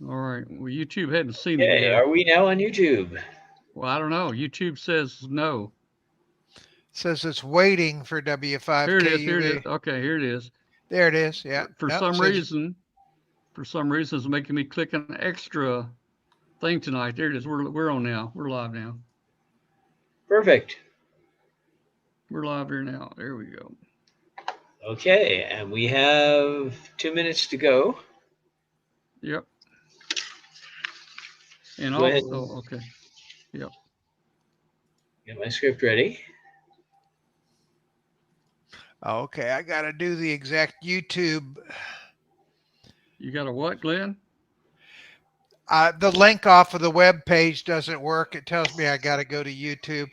All right. Well, YouTube hadn't seen it Okay, yet. are we now on YouTube? Well, I don't know. YouTube says no. Says it's waiting for Here it is. Here it is. W5KUB. Okay, here it is. There it is. Yeah. For Nope. some Says reason, it's making me click an extra thing tonight. There it is. We're on now. We're live now. Perfect. We're live here now. There we go. Okay, and we have 2 minutes to go. Yep. And Go ahead also, and okay. Yep. get my script ready. okay. I got to do the exact YouTube. You got a what, Glenn? The link off of the web page doesn't work. It tells me I got to go to YouTube.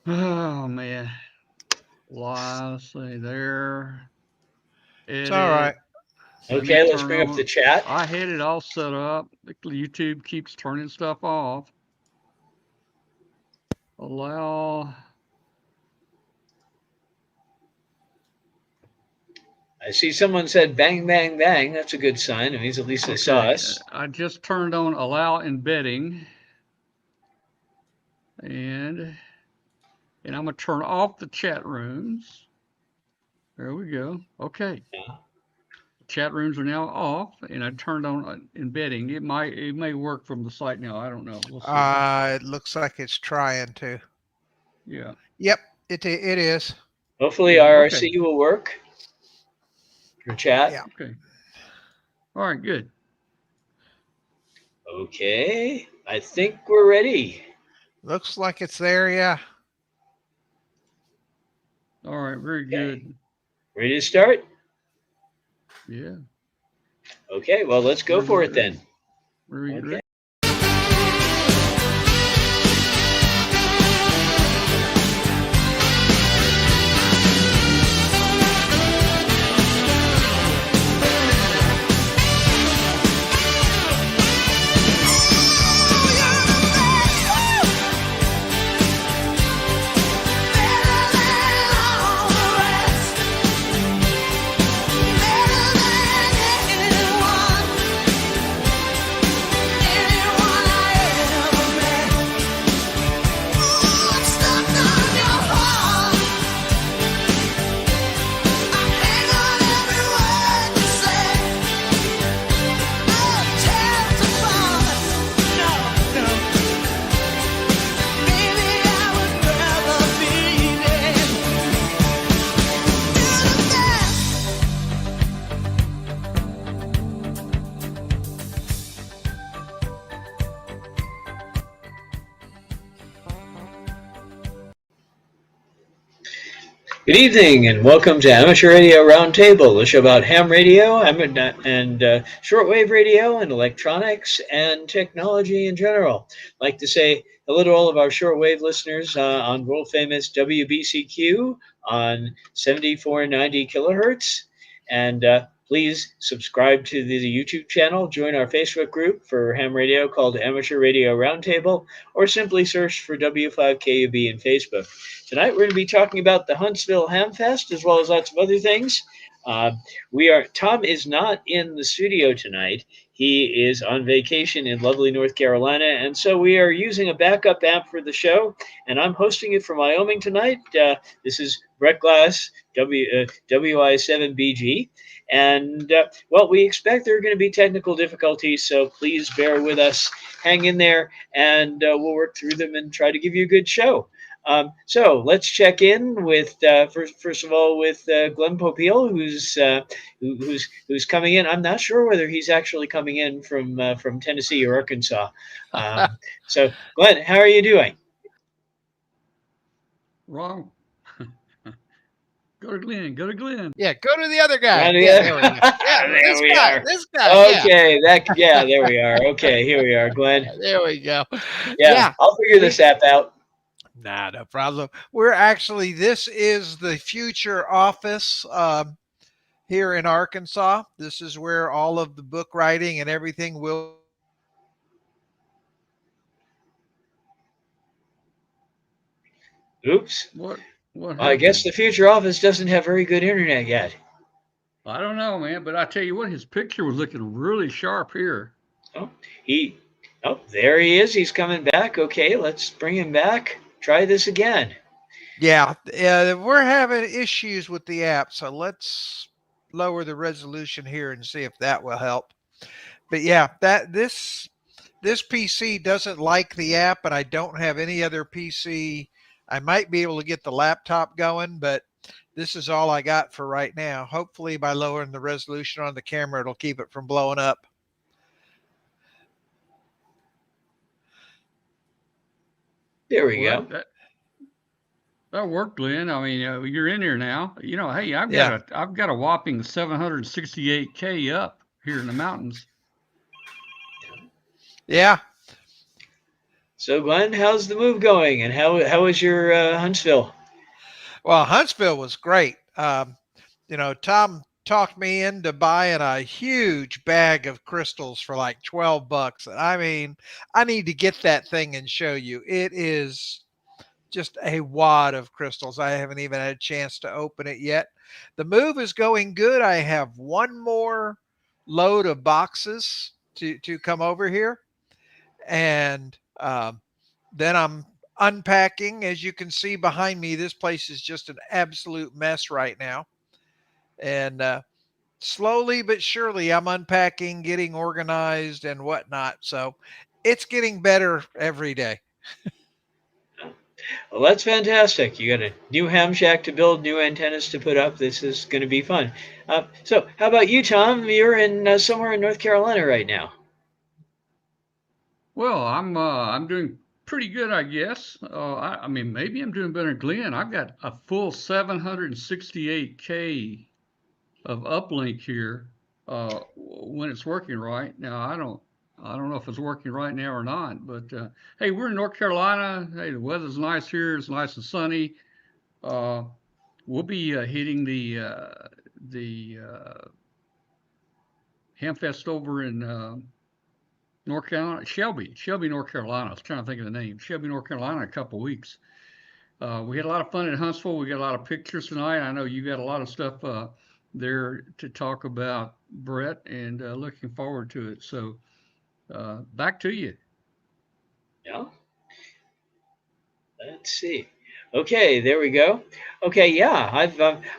Oh man. Let's see there. It's all right. Edit. Let me Okay, let's turn bring up the on. chat. I had it all set up. YouTube keeps turning stuff off. Allow. I see someone said bang, bang, bang. That's a good sign. It means at least they saw Okay. us. I just turned on allow embedding. And I'm gonna turn off the chat rooms. There we go. Okay. Yeah. Chat rooms are now off, and I turned on embedding. It may work from the site now. I don't know. We'll see. It looks like it's trying to. Yeah. Yep. It is. Hopefully Yeah. RRC Okay. will work for chat. Yeah. Okay. All right. Good. Okay, I think we're ready. Looks like it's there. Yeah. All right. Very Okay, good. ready to start? Yeah. Okay, well, let's go We're for get it then. ready. We're get Okay. ready. Good evening, and welcome to Amateur Radio Roundtable, a show about ham radio and shortwave radio and electronics and technology in general. I'd like to say hello to all of our shortwave listeners on world famous WBCQ on 7490 kilohertz. And please subscribe to the YouTube channel, join our Facebook group for ham radio called Amateur Radio Roundtable, or simply search for W5KUB in Facebook. Tonight we're going to be talking about the Huntsville Hamfest as well as lots of other things. Uh, Tom is not in the studio tonight. He is on vacation in lovely North Carolina, and so we are using a backup amp for the show. And I'm hosting it from Wyoming tonight. This is Brett Glass, WI7BG, and well, we expect there are going to be technical difficulties, so please bear with us. Hang in there, and we'll work through them and try to give you a good show. So let's check in with first of all with Glenn Popeil, who's coming in. I'm not sure whether he's actually coming in from Tennessee or Arkansas. So Glenn, how are you doing? Wrong. Go to Glenn. Go to Glenn. Yeah. Go to the other guy. There Yeah. There we go. Yeah. we are. This guy. Yeah. Okay, there we are. Okay, here we are, Glenn. There we go. Yeah, Yeah. I'll figure this app out. Nah, no problem. This is the future office here in Arkansas. This is where all of the book writing and everything will. Oops. What I guess happened? the future office doesn't have very good internet yet. I don't know, man, but I tell you what, his picture was looking really sharp here. Oh, he, oh, there he is. He's coming back. Okay, let's bring him back. Try this again. Yeah, we're having issues with the app, so let's lower the resolution here and see if that will help. But yeah, that this PC doesn't like the app, and I don't have any other PC. I might be able to get the laptop going, but this is all I got for right now. Hopefully, by lowering the resolution on the camera, it'll keep it from blowing up. There we Well, go. that worked, Glenn. I mean, you're in there now. Hey, Yeah, I've got a whopping 768K up here in the mountains. yeah. So, Glenn, how's the move going, and how was your Huntsville? Well, Huntsville was great. Tom talked me into buying a huge bag of crystals for like $12. And I mean, I need to get that thing and show you. It is just a wad of crystals. I haven't even had a chance to open it yet. The move is going good. I have one more load of boxes to come over here, and then I'm unpacking. As you can see behind me, this place is just an absolute mess right now, and slowly but surely I'm unpacking, getting organized, and whatnot. So it's getting better every day. Well, that's fantastic. You got a new ham shack to build, new antennas to put up. This is going to be fun. So, how about you, Tom? You're in somewhere in North Carolina right now. Well, I'm doing pretty good, I guess. I mean, maybe I'm doing better than Glenn. I've got a full 768K of uplink here when it's working right. Now, I don't know if it's working right now or not, but hey, we're in North Carolina. Hey, the weather's nice here. It's nice and sunny. Uh, we'll be hitting the hamfest over in North Carolina, Shelby, North Carolina. I was trying to think of the name. Shelby, North Carolina, in a couple of weeks. We had a lot of fun in Huntsville. We got a lot of pictures tonight. I know you got a lot of stuff there to talk about, Brett, and looking forward to it. So back to you. Yeah. Let's see. Okay, there we go. Okay, yeah,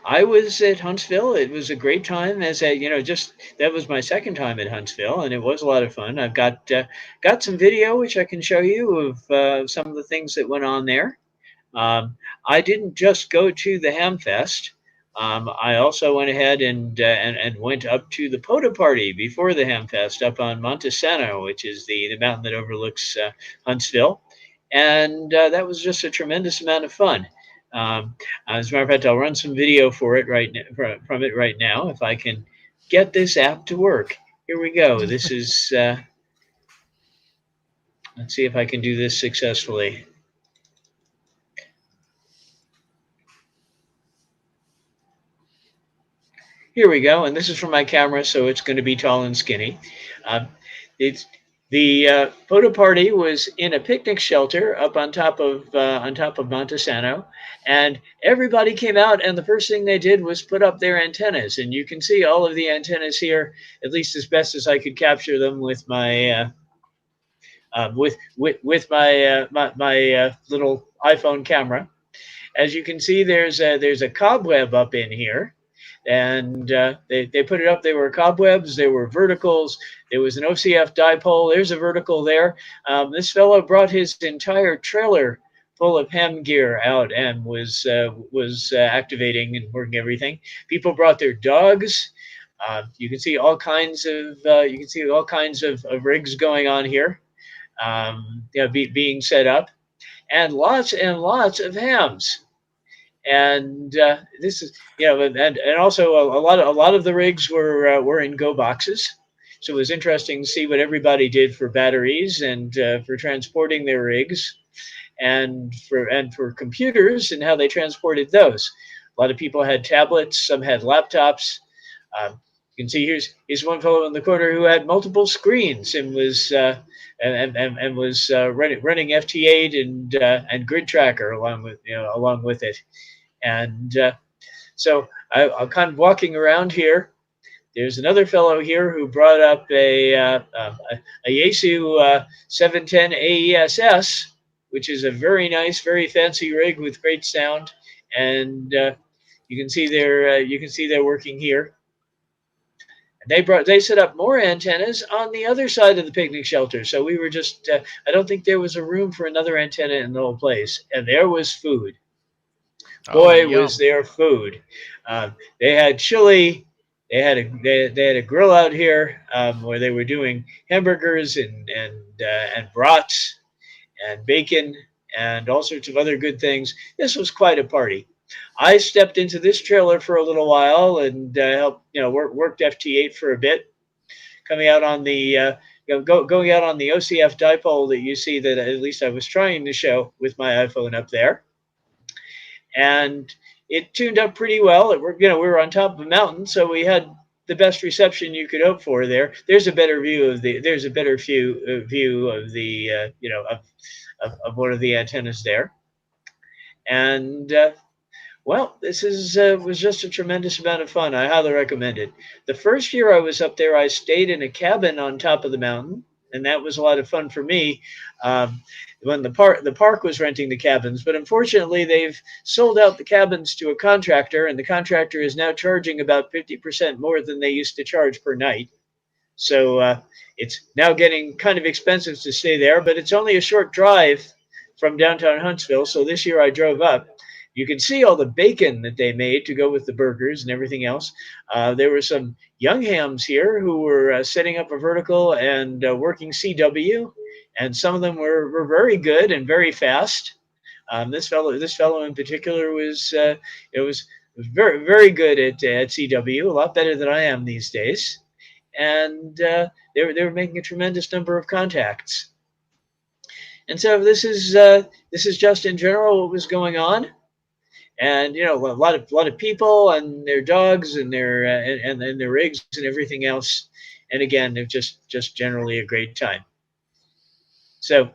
I was at Huntsville. It was a great time. As a just that was my second time at Huntsville, and it was a lot of fun. I've got some video which I can show you of some of the things that went on there. I didn't just go to the Hamfest. I also went ahead and went up to the Poda Party before the Hamfest up on Montesano, which is the mountain that overlooks Huntsville, and that was just a tremendous amount of fun. As a matter of fact, I'll run some video for it from it right now if I can get this app to work. Here we go. This is. Let's see if I can do this successfully. Here we go, and this is from my camera, so it's going to be tall and skinny. Um, it's the photo party was in a picnic shelter up on top of Montesano, and everybody came out, and the first thing they did was put up their antennas, and you can see all of the antennas here, at least as best as I could capture them with my my little iPhone camera. As you can see, there's a cobweb up in here, and they put it up. There were cobwebs, there were verticals, there was an OCF dipole. There's a vertical there. This fellow brought his entire trailer full of ham gear out and was activating and working everything. People brought their dogs. You can see all kinds of rigs going on here, being set up, and lots of hams. And this is and also a lot of the rigs were in go boxes, so it was interesting to see what everybody did for batteries and for transporting their rigs, and for computers and how they transported those. A lot of people had tablets, some had laptops. You can see here's one fellow in the corner who had multiple screens and was running FT8 and Grid Tracker along with it. And so I'm kind of walking around here, There's another fellow here who brought up a Yaesu 710 AESS, which is a very nice, very fancy rig with great sound, and you can see they're working here. They set up more antennas on the other side of the picnic shelter. So we were just I don't think there was a room for another antenna in the whole place, and there was food. Boy, was there food! They had chili. They had a grill out here where they were doing hamburgers and brats and bacon and all sorts of other good things. This was quite a party. I stepped into this trailer for a little while and helped, worked FT8 for a bit, coming out on the going out on the OCF dipole that you see that at least I was trying to show with my iPhone up there, and it tuned up pretty well. We were on top of a mountain, so we had the best reception you could hope for there. There's a better view of the of one of the antennas there, and well, this was just a tremendous amount of fun. I highly recommend it. The first year I was up there, I stayed in a cabin on top of the mountain, and that was a lot of fun for me. When the park was renting the cabins, but unfortunately they've sold out the cabins to a contractor, and the contractor is now charging about 50% more than they used to charge per night. So it's now getting kind of expensive to stay there, but it's only a short drive from downtown Huntsville. So this year I drove up. You can see all the bacon that they made to go with the burgers and everything else. There were some young hams here who were setting up a vertical and working CW, and some of them were very good and very fast. This fellow in particular was very very good at CW, a lot better than I am these days, and they were making a tremendous number of contacts. And so this is just in general what was going on. And a lot of people and their dogs and their and their rigs and everything else, and again, they're just generally a great time. So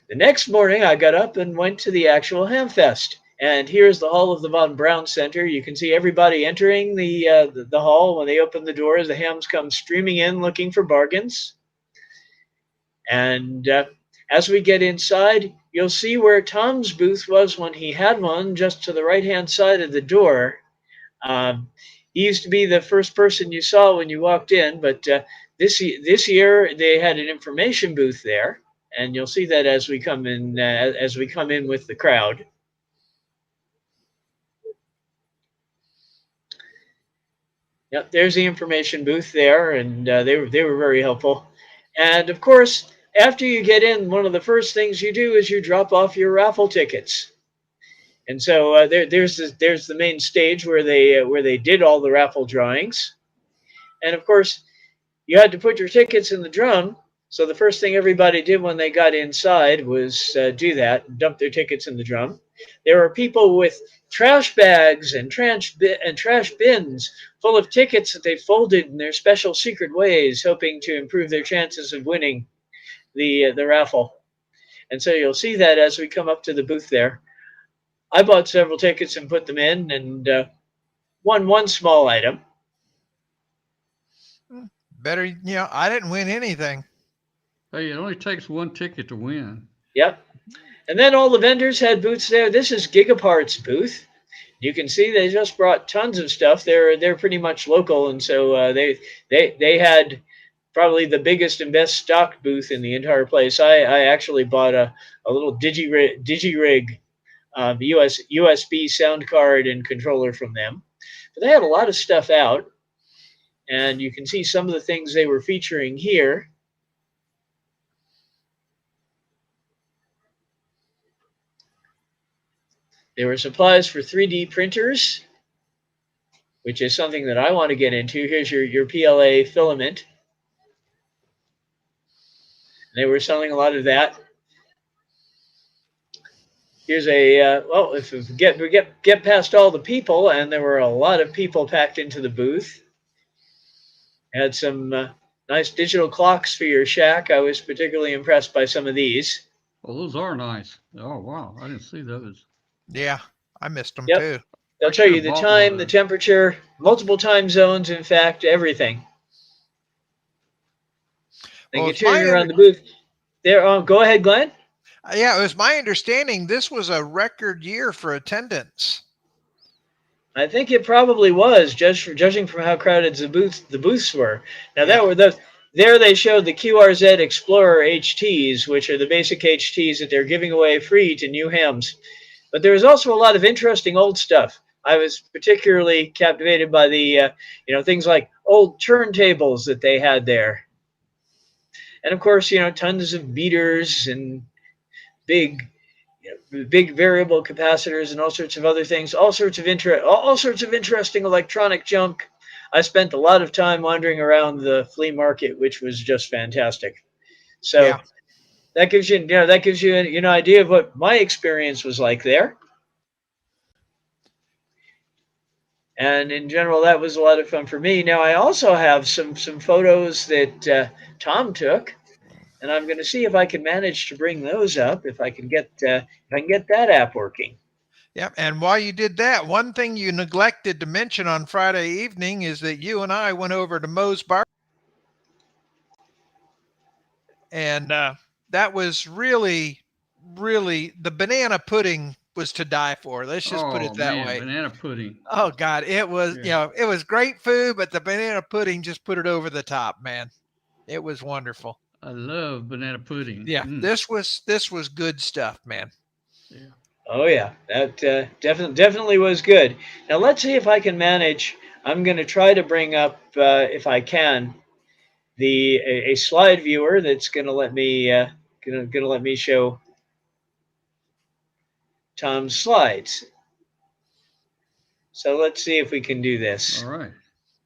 the next morning, I got up and went to the actual hamfest, and here's the hall of the Von Braun Center. You can see everybody entering the hall. When they open the doors, the hams come streaming in looking for bargains, and as we get inside, you'll see where Tom's booth was when he had one, just to the right-hand side of the door. He used to be the first person you saw when you walked in, but this year they had an information booth there, and you'll see that as we come in with the crowd. Yep, there's the information booth there, and they were very helpful. And of course, after you get in, one of the first things you do is you drop off your raffle tickets. And so there's the main stage where they did all the raffle drawings. And of course, you had to put your tickets in the drum. So the first thing everybody did when they got inside was do that, dump their tickets in the drum. There were people with trash bags and trash bins full of tickets that they folded in their special secret ways, hoping to improve their chances of winning the raffle. And so you'll see that as we come up to the booth there. I bought several tickets and put them in, and won one small item. Better, I didn't win anything. Hey, it only takes one ticket to win. Yep. And then all the vendors had booths there. This is Gigapart's booth. You can see they just brought tons of stuff. They're pretty much local, and so they had probably the biggest and best stocked booth in the entire place. I actually bought a little DigiRig USB sound card and controller from them. But they had a lot of stuff out, and you can see some of the things they were featuring here. There were supplies for 3D printers, which is something that I want to get into. Here's your PLA filament. They were selling a lot of that. Here's if we get past all the people, and there were a lot of people packed into the booth. Had some nice digital clocks for your shack. I was particularly impressed by some of these. Well, those are nice. Oh, wow. I didn't see those. Yeah, I missed them too. They'll I tell should you have the bought one of time, the those. temperature, multiple time zones, in fact, everything. They Well, can it's show you my around the booth. There, go ahead, Glenn. yeah, it was my understanding this was a record year for attendance. I think it probably was, judging from how crowded the booths were. Now Yeah. there they showed the QRZ Explorer HTs, which are the basic HTs that they're giving away free to new hams. But there was also a lot of interesting old stuff. I was particularly captivated by the things like old turntables that they had there, and of course tons of beaters and big big variable capacitors and all sorts of other things, all sorts of interesting electronic junk. I spent a lot of time wandering around the flea market, which was just fantastic. Yeah. So that gives you an idea of what my experience was like there. And in general, that was a lot of fun for me. Now I also have some photos that Tom took, and I'm going to see if I can manage to bring those up if I can get that app working. Yep. And while you did that, one thing you neglected to mention on Friday evening is that you and I went over to Moe's Bar, and that was really, really the banana pudding was to die for. Let's just put it Oh that man, way. banana pudding. Oh God, it was Yeah, it was great food, but the banana pudding just put it over the top, man. It was wonderful. I love banana pudding. Yeah, this was good stuff, man. Yeah. Oh yeah, that definitely was good. Now let's see if I can manage. I'm going to try to bring up, if I can, a slide viewer that's going to let me gonna let me show Tom's slides. So let's see if we can do All this. right.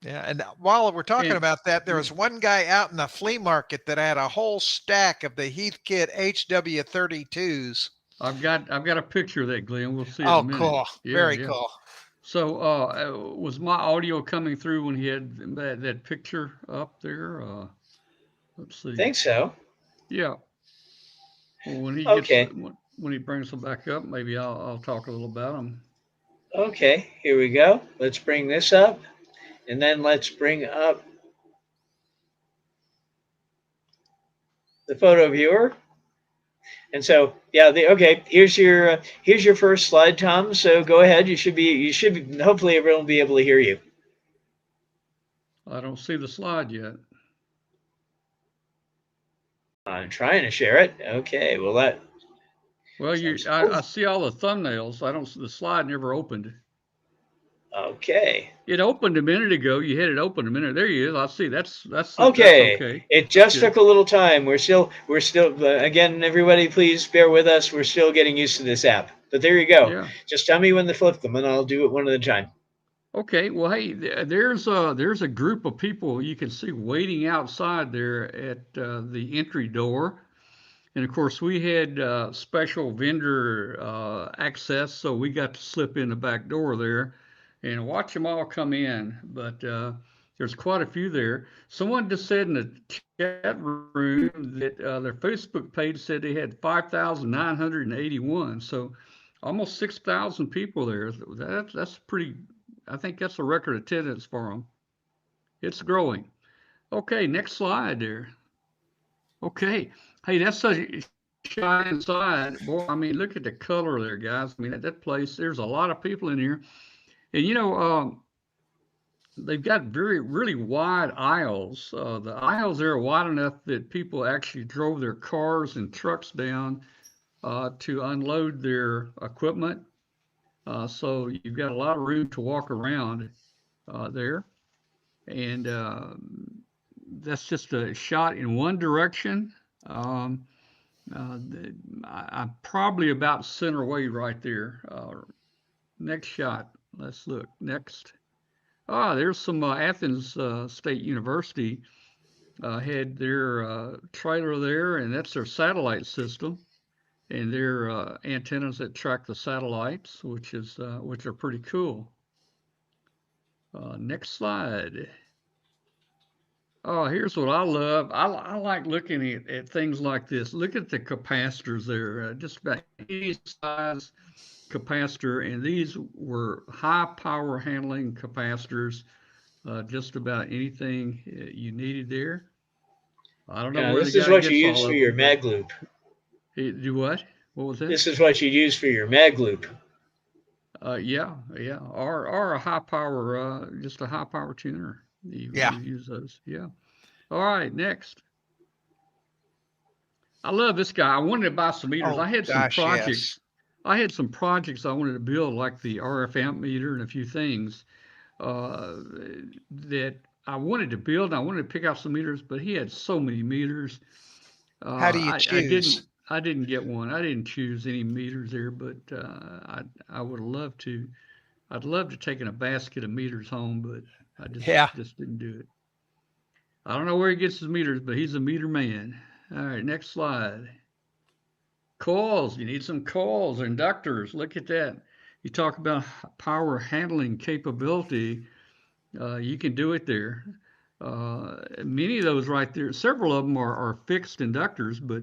Yeah, and while we're talking And about that, there yeah, was one guy out in the flea market that had a whole stack of the Heathkit HW32s. I've got a picture of that, Glenn. We'll see it in a Oh, minute. cool. Yeah, Very yeah. cool. So, was my audio coming through when he had that picture up there? Let's I see. think so. Yeah. Well, Okay. when he brings them back up, maybe I'll talk a little about them. Okay. Here we go. Let's bring this up, and then let's bring up the photo viewer. And so, yeah, okay. Here's your first slide, Tom. So go ahead. Hopefully everyone will be able to hear you. I don't see the slide yet. I'm trying to share it. Okay. Well, that Well, sounds I see all the thumbnails. I don't. The slide never opened. okay. It opened a minute ago. You had it open a minute. There he is. I see. That's Okay. okay. It That's just good. took a little time. We're still again, everybody, please bear with us. We're still getting used to this app. But there you go. Yeah. Just tell me when to flip them, and I'll do it one at a time. Okay. Well, hey, there's a group of people you can see waiting outside there at the entry door. And of course, we had special vendor access, so we got to slip in the back door there and watch them all come in. But there's quite a few there. Someone just said in the chat room that their Facebook page said they had 5,981. So almost 6,000 people there. That's pretty. I think that's a record attendance for them. It's growing. Okay, next slide there. Okay. Hey, that's a shot inside. Boy, I mean, look at the color there, guys. I mean, at that place, there's a lot of people in here. And they've got really wide aisles. The aisles there are wide enough that people actually drove their cars and trucks down to unload their equipment. So you've got a lot of room to walk around there. And that's just a shot in one direction. Um, I'm probably about center way right there. Next shot. Let's look. Next. Ah, there's some Athens State University had their trailer there, and that's their satellite system and their antennas that track the satellites, which are pretty cool. Next slide. Oh, here's what I love. I like looking at things like this. Look at the capacitors there, just about any size capacitor, and these were high power handling capacitors, just about anything you needed there. I don't know Yeah, where the this is guy what you gets use all for of your them, but mag loop. do what? What was that? This is what you use for your mag loop. Yeah, yeah, or a high power, just a high power tuner. Yeah. You use those. Yeah. All right, next. I love this guy. I wanted to buy some meters. Oh I had some gosh, yes. projects. I had some projects I wanted to build, like the RF amp meter and a few things uh, that I wanted to build. I wanted to pick out some meters, but he had so many meters. How do you I didn't. choose? I didn't get one. I didn't choose any meters there, but I would have loved to. I'd love to take in a basket of meters home, but I Yeah. just didn't do it. I don't know where he gets his meters, but he's a meter man. All right, next slide. Coils, you need some coils, inductors. Look at that. You talk about power handling capability. You can do it there. Many of those right there, several of them are fixed inductors, but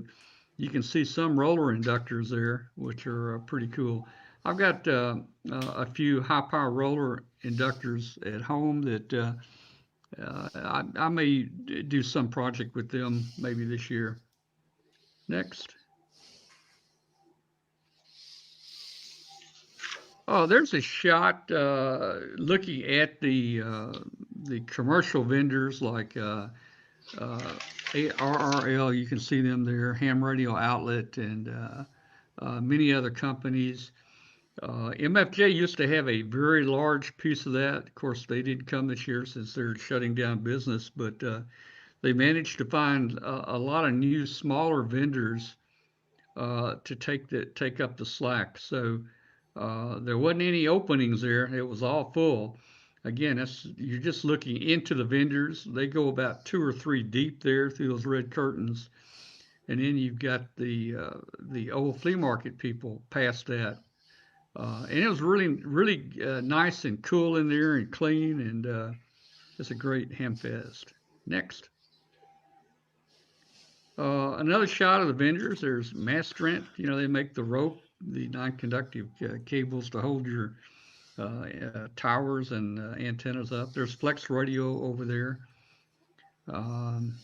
you can see some roller inductors there, which are pretty cool. I've got a few high power roller inductors at home that I may do some project with them maybe this year. Next. Oh, there's a shot looking at the commercial vendors like uh, RRL. You can see them there, Ham Radio Outlet, and many other companies. MFJ used to have a very large piece of that. Of course, they didn't come this year since they're shutting down business, but they managed to find a lot of new smaller vendors to take up the slack. So there wasn't any openings there. It was all full. Again, you're just looking into the vendors. They go about 2 or 3 deep there through those red curtains, and then you've got the old flea market people past that. And it was really nice and cool in there and clean, and it's a great ham fest. Next. Another shot of the vendors. There's Mass Strength. You know, they make the rope, the non-conductive cables to hold your towers and antennas up. There's Flex Radio over there. Um,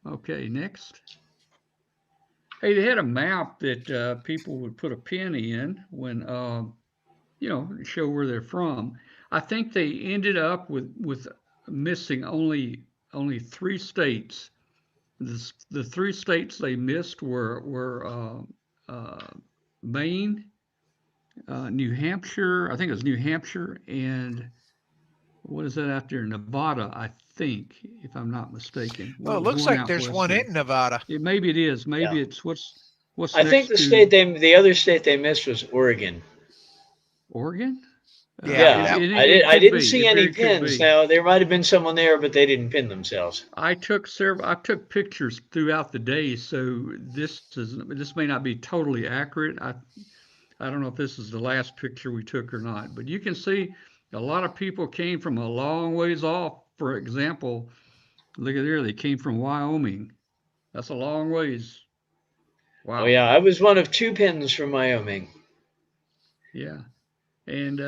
okay, next. Hey, they had a map that people would put a pin in when, show where they're from. I think they ended up with missing only 3 states. The 3 states they missed were Maine, New Hampshire. I think it was New Hampshire, and what is that out there? Nevada, I think, if I'm not mistaken. Well, it looks Going like out there's west one there. in Nevada. Maybe it is. Yeah. Maybe it's what's I think next to the other state they missed was Oregon. Oregon. Yeah, Yeah, that It I could didn't be. see It any very could pins. be. Now there might have been someone there, but they didn't pin themselves. I took pictures throughout the day, so this may not be totally accurate. I don't know if this is the last picture we took or not, but you can see a lot of people came from a long ways off. For example, look at there, they came from Wyoming. That's a long ways. Oh Wow. yeah, I was one of 2 pins from Wyoming, Yeah. And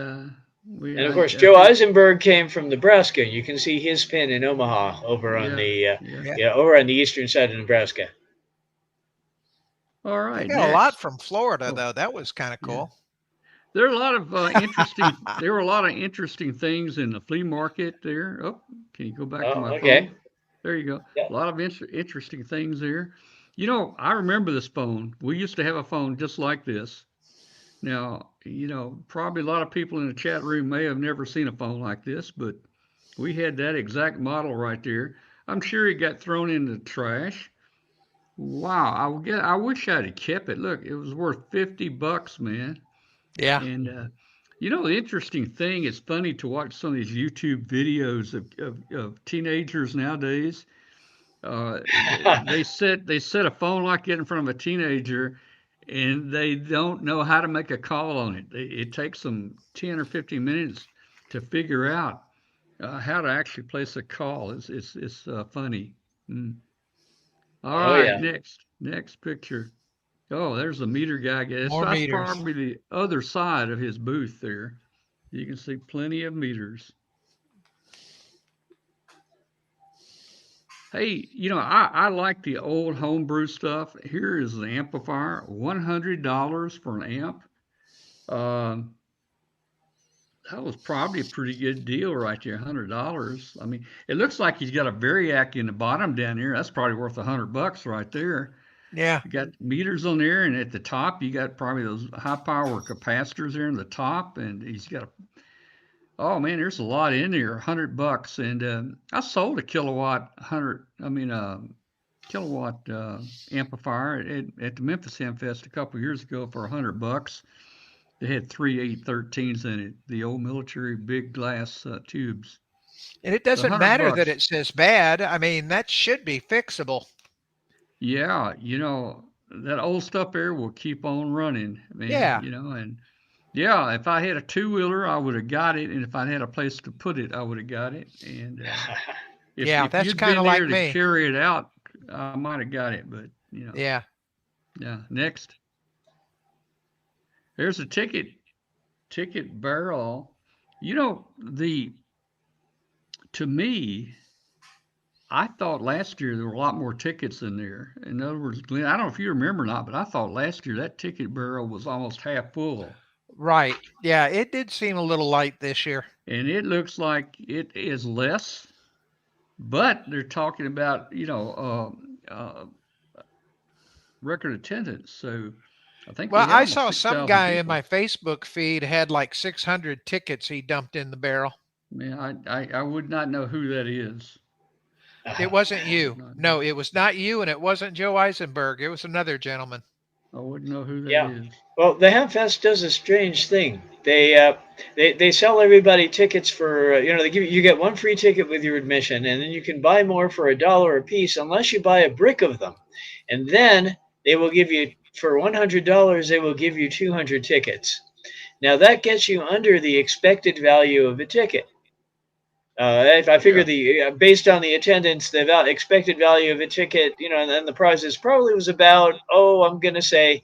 we and of course I Joe think Eisenberg came from Nebraska. You can see his pin in Omaha yeah, yeah. yeah. over on the eastern side of Nebraska. All I right, got a lot next. from Florida Oh, though. That was kind of yeah. cool. There are a lot of there were a lot of interesting things in the flea market there. Oh, can you go back to Oh, my okay. phone? There you go. Yeah. A lot of interesting things there. You know, I remember this phone. We used to have a phone just like this. Now, probably a lot of people in the chat room may have never seen a phone like this, but we had that exact model right there. I'm sure it got thrown in the trash. Wow, I wish I'd have kept it. Look, it was worth $50, man. Yeah. And the interesting thing, it's funny to watch some of these YouTube videos of teenagers nowadays. They set a phone like it in front of a teenager, and they don't know how to make a call on it. It takes them 10 or 15 minutes to figure out. how to actually place a call. It's funny. Mm. All Oh right, yeah. next picture. Oh, there's the meter guy. More That's meters. probably the other side of his booth there. You can see plenty of meters. Hey, I like the old homebrew stuff. Here is the amplifier, $100 for an amp. Um, that was probably a pretty good deal right there, $100. I mean, it looks like he's got a variac in the bottom down here. That's probably worth $100 right there. Yeah. You got meters on there, and at the top, you got probably those high power capacitors there in the top, and he's got a oh man, there's a lot in there, $100, and I sold a kilowatt amplifier at the Memphis Hamfest a couple years ago for $100. They had three 813s in it, the old military big glass tubes. And it So doesn't hundred matter that bucks. it says bad. I mean, that should be fixable. Yeah, that old stuff there will keep on running, man. Yeah. And yeah, if I had a two wheeler, I would have got it, and if I had a place to put it, I would have got it. And Yeah. if That's you'd kind been of there like to me. carry it out, I might have got it. But Yeah. yeah. Next, there's a ticket barrel. The to me, I thought last year there were a lot more tickets in there. In other words, Glenn, I don't know if you remember or not, but I thought last year that ticket barrel was almost half full. Right. Yeah. It did seem a little light this year. And it looks like it is less, but they're talking about, record attendance. So I think Well, we had I almost saw some 6,000 guy in people. my Facebook feed had like 600 tickets he dumped in the barrel. Man, I would not know who that is. It wasn't I would you. not know. No, it was not you, and it wasn't Joe Eisenberg. It was another gentleman. I wouldn't know who that Yeah. is. Well, the Hamfest does a strange thing. They sell everybody tickets for you get one free ticket with your admission, and then you can buy more for $1 a piece unless you buy a brick of them, and then they will give you for $100 they will give you 200 tickets. Now that gets you under the expected value of a ticket. I figure Yeah. the based on the attendance, the expected value of a ticket, and then the prizes probably was about I'm gonna say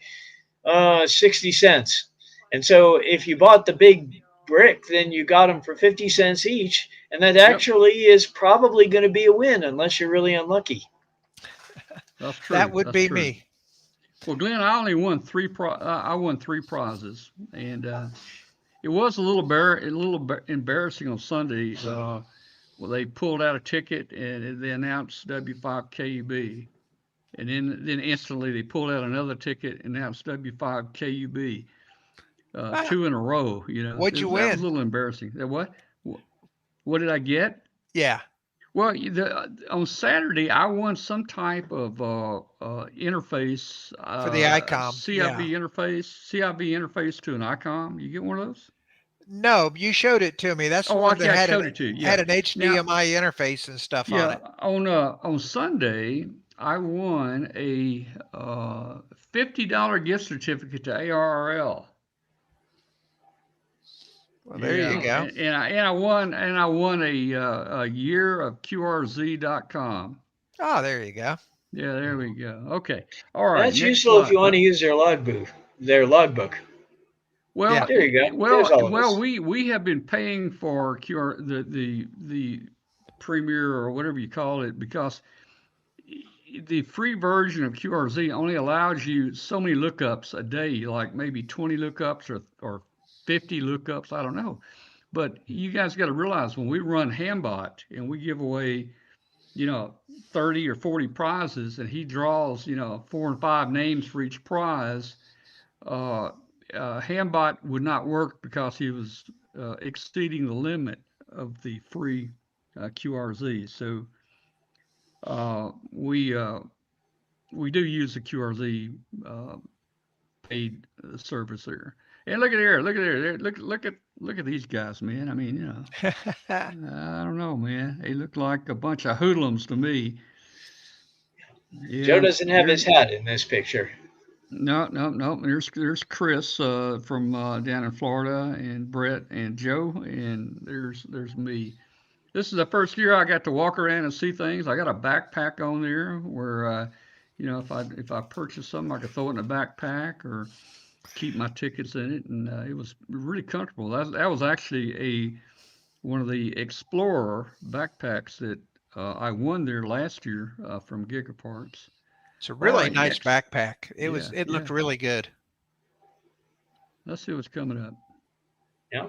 60 cents. And so if you bought the big brick, then you got them for 50 cents each. And that Yep. actually is probably going to be a win unless you're really unlucky. That's That true. would That's be true. me. Well, Glenn, I only won I won three prizes, and it was a little embarrassing on Sunday. Well, they pulled out a ticket and they announced W5KUB, and then instantly they pulled out another ticket and announced W5KUB, Ah, two in a row. what'd you That was a win? little embarrassing. What? What did I get? Yeah, Well, on Saturday, I won some type of interface, for the ICOM. Yeah. CIV interface to an ICOM. You get one of those? No, you showed it to me. That's the Oh, one that okay, I showed it to you. had Yeah. an Now, HDMI interface and stuff on yeah, it. on Sunday, I won a $50 gift certificate to ARRL. Well, there you Yeah, go. and I won a year of QRZ.com. Oh, there you go. Yeah, there we go. Okay. All right, That's next useful if slide. you want to use their logbook. Their logbook. Yeah. There you go. There's all of us. We have been paying for QR the Premier or whatever you call it because the free version of QRZ only allows you so many lookups a day, like maybe 20 lookups or 50 lookups. I don't know. But you guys got to realize when we run Hambot and we give away, you know, 30 or 40 prizes and he draws, 4 and 5 names for each prize, uh, Hambot would not work because he was exceeding the limit of the free QRZ. So we do use the QRZ paid service there. And look at there, look at there, look at these guys, man. I mean, I don't know, man. They look like a bunch of hoodlums to me. Joe Yeah, doesn't have his there's hat in this picture. no, no, no. There's Chris from down in Florida, and Brett and Joe, and there's me. This is the first year I got to walk around and see things. I got a backpack on there where, if I purchase something, I could throw it in a backpack or keep my tickets in it, and it was really comfortable. That was actually one of the Explorer backpacks that I won there last year from Gigaparts. It's a All really right, nice next. backpack. Yeah, It yeah. looked really good. Let's see what's coming up. Yeah.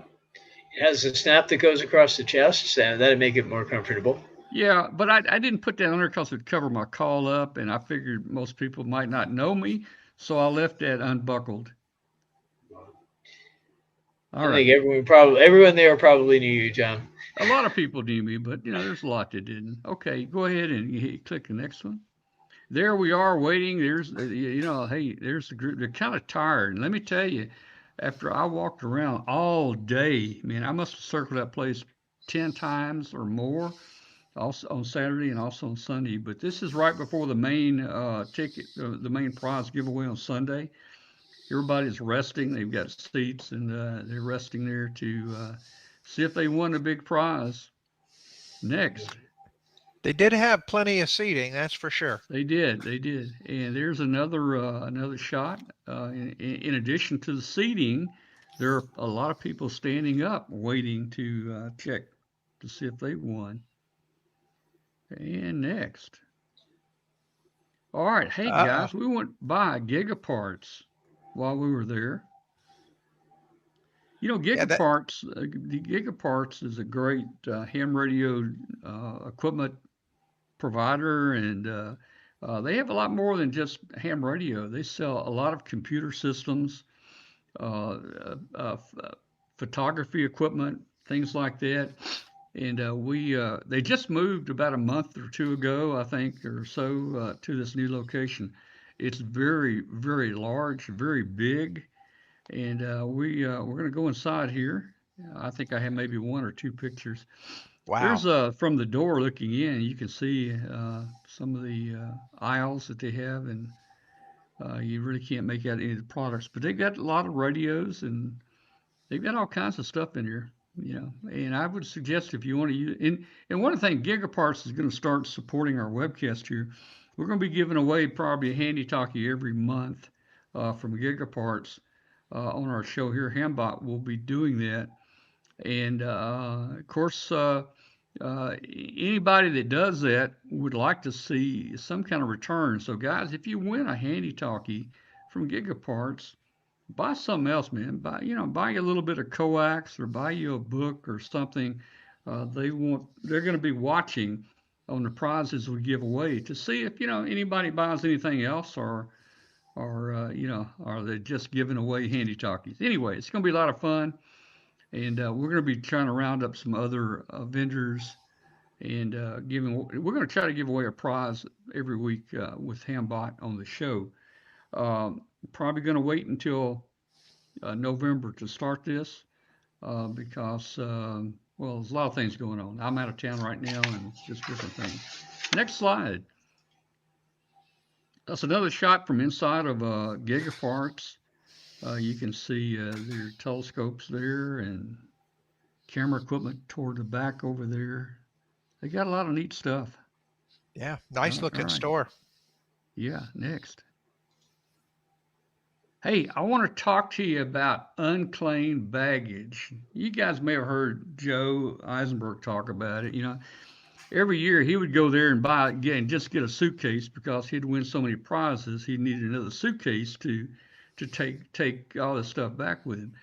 It has a snap that goes across the chest, so that'd make it more comfortable. Yeah, but I didn't put that on there because it'd cover my call up, and I figured most people might not know me, so I left that unbuckled. All I right. think everyone there probably knew you, John. A lot of people knew me, but there's a lot that didn't. Okay, go ahead and click the next one. There we are waiting. Hey, there's the group. They're kind of tired. And let me tell you, after I walked around all day, man, I must have circled that place 10 times or more, also on Saturday and also on Sunday. But this is right before the main the main prize giveaway on Sunday. Everybody's resting. They've got seats, and they're resting there to see if they won a big prize. Next. They did have plenty of seating, that's for sure. They did, and there's another shot. In addition to the seating, there are a lot of people standing up waiting to check to see if they won. And next, all right, hey Uh-oh. guys, we went by Gigaparts while we were there. Yeah, that The Gigaparts is a great ham radio equipment provider, and they have a lot more than just ham radio. They sell a lot of computer systems, uh, photography equipment, things like that. And they just moved about a month or two ago, I think, or so, to this new location. It's very, very large, very big, and we're going to go inside here. I think I have maybe one or two pictures. wow. There's from the door looking in, you can see some of the aisles that they have, and you really can't make out any of the products. But they've got a lot of radios, and they've got all kinds of stuff in here. And I would suggest if you want to use, and one of the things, Gigaparts is going to start supporting our webcast here. We're going to be giving away probably a handy talkie every month from Gigaparts on our show here. Hambot will be doing that, and of course. Anybody that does that would like to see some kind of return. So, guys, if you win a handy talkie from Gigaparts, buy something else, man. Buy you a little bit of coax or buy you a book or something. They're going to be watching on the prizes we give away to see if anybody buys anything else or are they just giving away handy talkies. Anyway, it's going to be a lot of fun, and we're going to be trying to round up some other vendors and we're going to try to give away a prize every week with Hambot on the show. Probably going to wait until November to start this because well, there's a lot of things going on. I'm out of town right now and just different things. Next slide. That's another shot from inside of Gigaparts. You can see their telescopes there and camera equipment toward the back over there. They got a lot of neat stuff. Yeah, nice All looking right. store. Yeah, next. Hey, I want to talk to you about unclaimed baggage. You guys may have heard Joe Eisenberg talk about it. Every year he would go there and just get a suitcase because he'd win so many prizes. He needed another suitcase to take all this stuff back with him.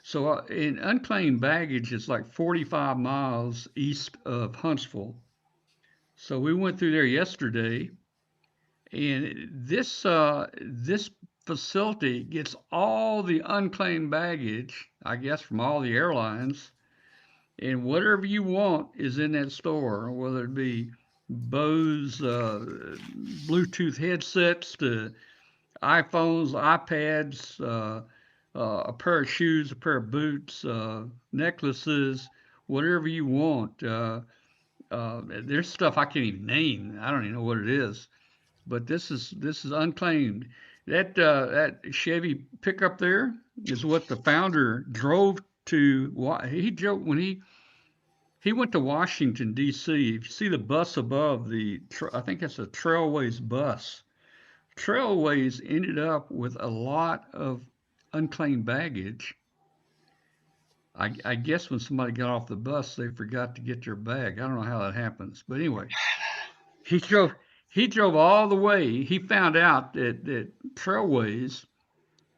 So, in unclaimed baggage, it's like 45 miles east of Huntsville. So we went through there yesterday, and this facility gets all the unclaimed baggage, I guess, from all the airlines, and whatever you want is in that store, whether it be Bose Bluetooth headsets to iPhones, iPads, a pair of shoes, a pair of boots, necklaces, whatever you want. There's stuff I can't even name. I don't even know what it is, but this is unclaimed. That Chevy pickup there is what the founder drove to. He drove when he went to Washington D.C. If you see the bus above I think it's a Trailways bus. Trailways ended up with a lot of unclaimed baggage. I guess when somebody got off the bus, they forgot to get their bag. I don't know how that happens, but anyway, he drove he drove all the way. He found out that Trailways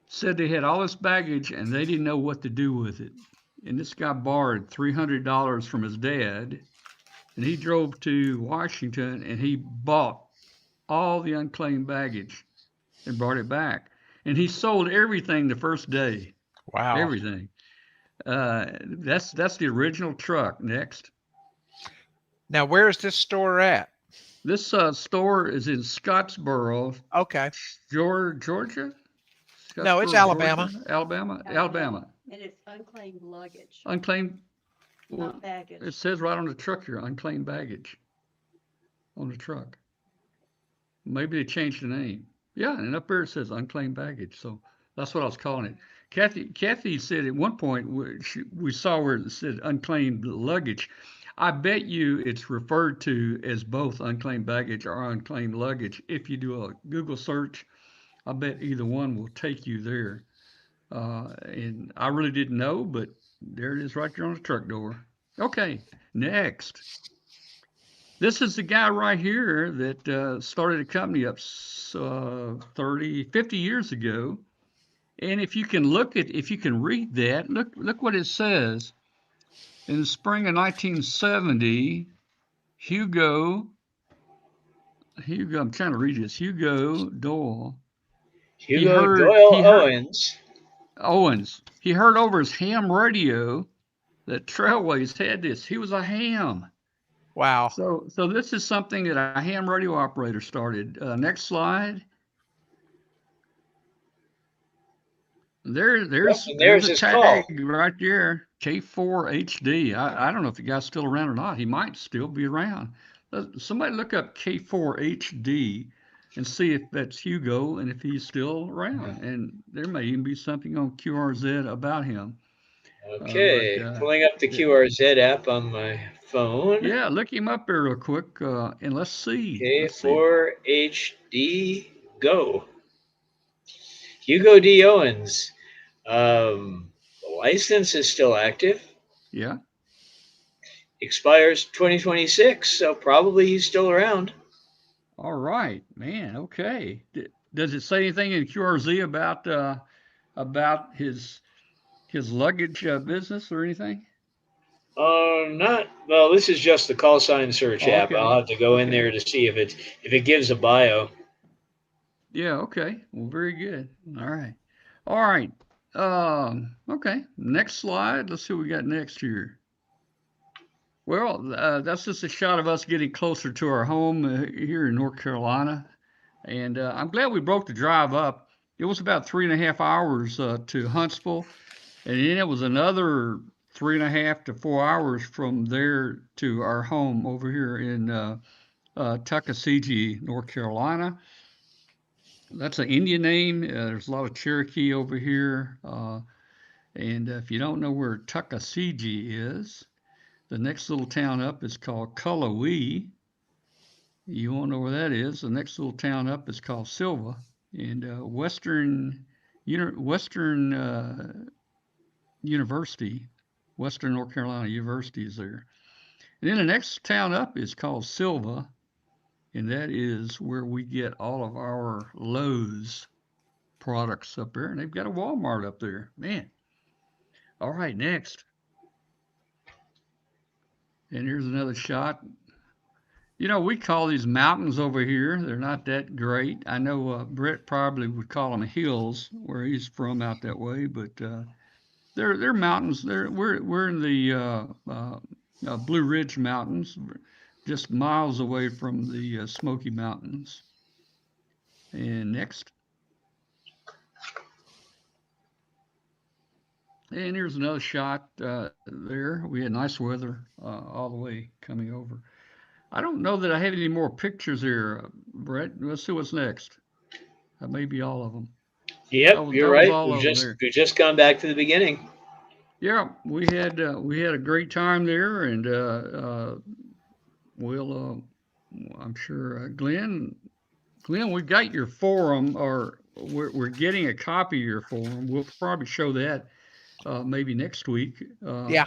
said they had all this baggage and they didn't know what to do with it. And this guy borrowed $300 from his dad, and he drove to Washington and he bought all the unclaimed baggage and brought it back. And he sold everything the first day. Wow. Everything. That's the original truck. Next. Now, where is this store at? This store is in Scottsboro, Okay. Georgia. No, it's Scottsboro, Alabama. Georgia? Alabama. And it's unclaimed luggage, Unclaimed. not baggage. It says right on the truck here, unclaimed baggage. On the truck. Maybe they changed the name. Yeah, and up there it says unclaimed baggage. So that's what I was calling it. Kathy said at one point we saw where it said unclaimed luggage. I bet you it's referred to as both unclaimed baggage or unclaimed luggage. If you do a Google search, I bet either one will take you there. And I really didn't know, but there it is right there on the truck door. Okay, next. This is the guy right here that started a company up 50 years ago. And if you can read that, look what it says. In the spring of 1970, Hugo, I'm trying to read this. Hugo Doyle. Owens. He heard over his ham radio that Trailways had this. He was a ham. Wow. So this is something that a ham radio operator started. Next slide. There's a his tag call. right there, K4HD. I don't know if the guy's still around or not. He might still be around. Somebody look up K4HD and see if that's Hugo and if he's still around. And there may even be something on QRZ about him. Okay, pulling up the QRZ app on my phone. Yeah, look him up there real quick, and let's see. K4HD Go. Hugo D. Owens. The license is still active. Yeah. Expires 2026, so probably he's still around. All right, man. Okay. Does it say anything in QRZ about his luggage business or anything? Not well. This is just the call sign search app. Okay. I'll have to go in there to see if it gives a bio. Yeah. Okay. Well, very good. All right. Okay. Next slide. Let's see what we got next here. Well, that's just a shot of us getting closer to our home here in North Carolina. And I'm glad we broke the drive up. It was about 3.5 hours to Huntsville. And then it was another 3.5 to 4 hours from there to our home over here in Tuckasegee, North Carolina. That's an Indian name. There's a lot of Cherokee over here. And if you don't know where Tuckasegee is, the next little town up is called Cullowhee. You won't know where that is. The next little town up is called Silva. And Western University, Western North Carolina University is there. And then the next town up is called Silva. And that is where we get all of our Lowe's products up there. And they've got a Walmart up there. Man. All right, next. And here's another shot. You know, we call these mountains over here. They're not that great. I know Brett probably would call them hills where he's from out that way, but they're mountains. We're in the Blue Ridge Mountains, just miles away from the Smoky Mountains. And next. And here's another shot there. We had nice weather all the way coming over. I don't know that I have any more pictures here, Brett. Let's see what's next. That may be all of them. Yep, you're right. We've just gone back to the beginning. Yeah, we had a great time there, and we'll I'm sure Glenn, we got your forum, or we're getting a copy of your forum. We'll probably show that maybe next week. Yeah.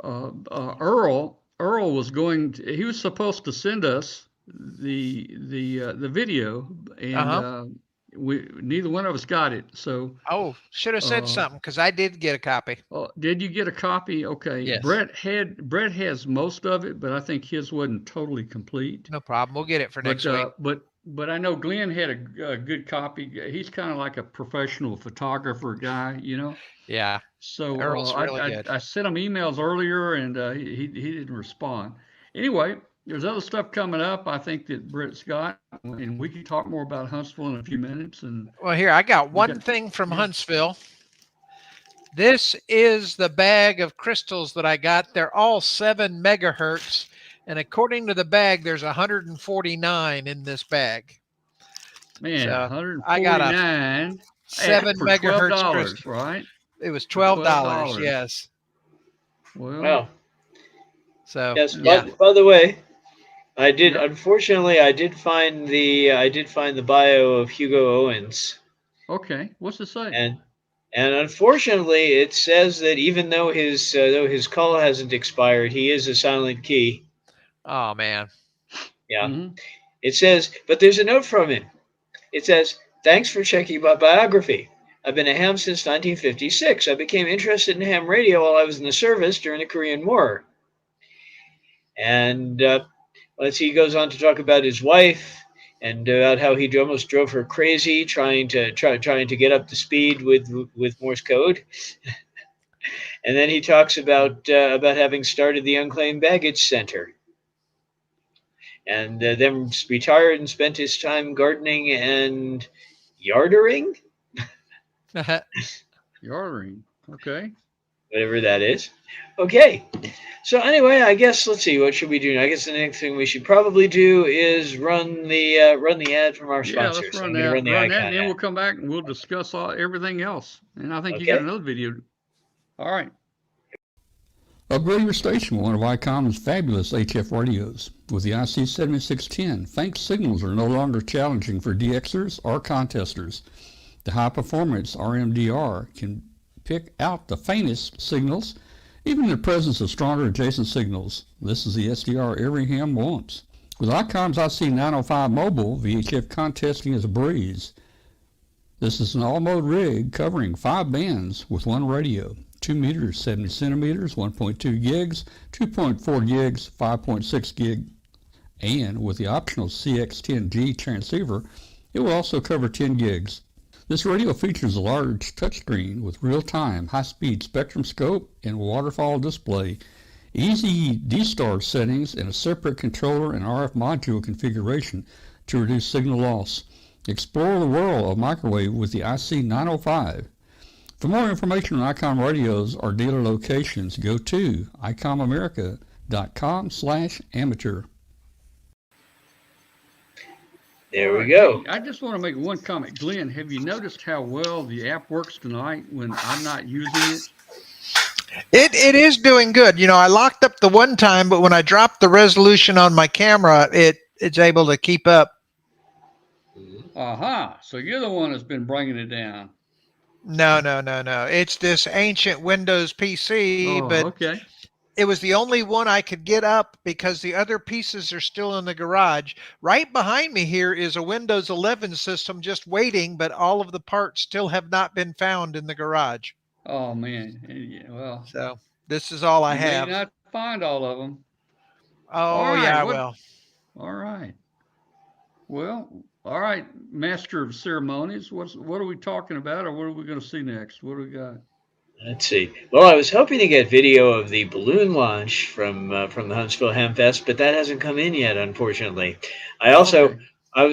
Earl was he was supposed to send us the video, and Uh-huh. we neither one of us got it. So, Oh, should have said uh, something because I did get a copy. did you get a copy? Okay, Yes. Brett has most of it, but I think his wasn't totally complete. No problem. We'll get it for next week. But I know Glenn had a good copy. He's kind of like a professional photographer guy, you know. Yeah. So Earl's really good. I sent him emails earlier, and he didn't respond. Anyway, there's other stuff coming up. I think that Britt's got, and we can talk more about Huntsville in a few minutes. And Well, here, I got we one got thing from yeah. Huntsville. This is the bag of crystals that I got. They're all 7 megahertz. And according to the bag, there's 149 in this bag. Man, So I got a 149 7 for megahertz $12, crystal. right? It was For $12. $12. Yes. Well, Wow. So Yes. yeah. By the way, yeah. unfortunately, I did find the bio of Hugo Owens, Okay. What's it say? and unfortunately, it says that even though his call hasn't expired, he is a silent key. Oh man. Yeah. Mm-hmm. It says, but there's a note from him. It says, "Thanks for checking my biography. I've been a ham since 1956. I became interested in ham radio while I was in the service during the Korean War." And let's see, he goes on to talk about his wife and about how he almost drove her crazy trying to get up to speed with Morse code. And then he talks about having started the Unclaimed Baggage Center, and then retired and spent his time gardening and yardering, Yarding. Okay. whatever that is. Okay. So anyway, I guess let's see. What should we do? I guess the next thing we should probably do is run the ad from our Yeah, let's sponsors. I'm going to run the run that, and icon then ad. we'll come back and we'll discuss everything else. And I think you got Okay. another video. All right. Upgrade your station with one of ICOM's fabulous HF radios. With the IC7610, faint signals are no longer challenging for DXers or contesters. The high-performance RMDR can pick out the faintest signals, even in the presence of stronger adjacent signals. This is the SDR every ham wants. With ICOM's IC905 Mobile, VHF contesting is a breeze. This is an all-mode rig covering 5 bands with one radio. 2 meters, 70 centimeters, 1.2 gigs, 2.4 gigs, 5.6 gig, and with the optional CX10G transceiver, it will also cover 10 gigs. This radio features a large touchscreen with real-time, high-speed spectrum scope and waterfall display, easy D-Star settings, and a separate controller and RF module configuration to reduce signal loss. Explore the world of microwave with the IC905. For more information on ICOM radios or dealer locations, go to icomamerica.com/amateur. There we go. Hey, I just want to make one comment. Glenn, have you noticed how well the app works tonight when I'm not using it? It is doing good. I locked up the one time, but when I dropped the resolution on my camera, it's able to keep up. Aha. So you're the one that's been bringing it down. No. It's this ancient Windows PC, but okay. it was the only one I could get up because the other pieces are still in the garage. Right behind me here is a Windows 11 system just waiting, but all of the parts still have not been found in the garage. Oh, man. Yeah, well, So this is all I you have. may not find all of them. Oh, All right, yeah, well. All right. Well, all right, Master of Ceremonies. What are we talking about, or what are we going to see next? What do we got? Let's see. Well, I was hoping to get video of the balloon launch from the Huntsville Hamfest, but that hasn't come in yet, unfortunately. I was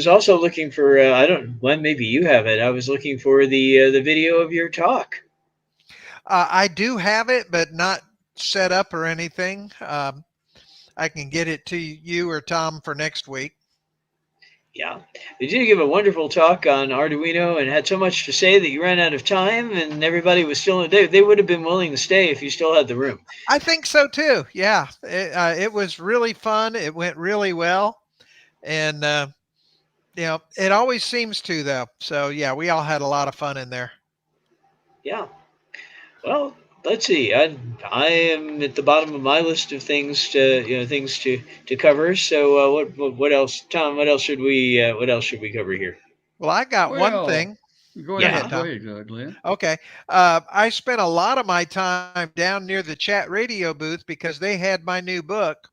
also looking for Glenn, maybe you have it. I was looking for the video of your talk. I do have it, but not set up or anything. I can get it to you or Tom for next week. Yeah. You did give a wonderful talk on Arduino and had so much to say that you ran out of time, and everybody was still, they would have been willing to stay if you still had the room. I think so too. Yeah, it was really fun. It went really well, and it always seems to though. So yeah, we all had a lot of fun in there. Yeah. Well, let's see. I am at the bottom of my list of things to cover. So what else, Tom? What else should we cover here? Well, I got one Well, thing. go Go Yeah. ahead, ahead, Tom. Glenn. Okay. I spent a lot of my time down near the chat radio booth because they had my new book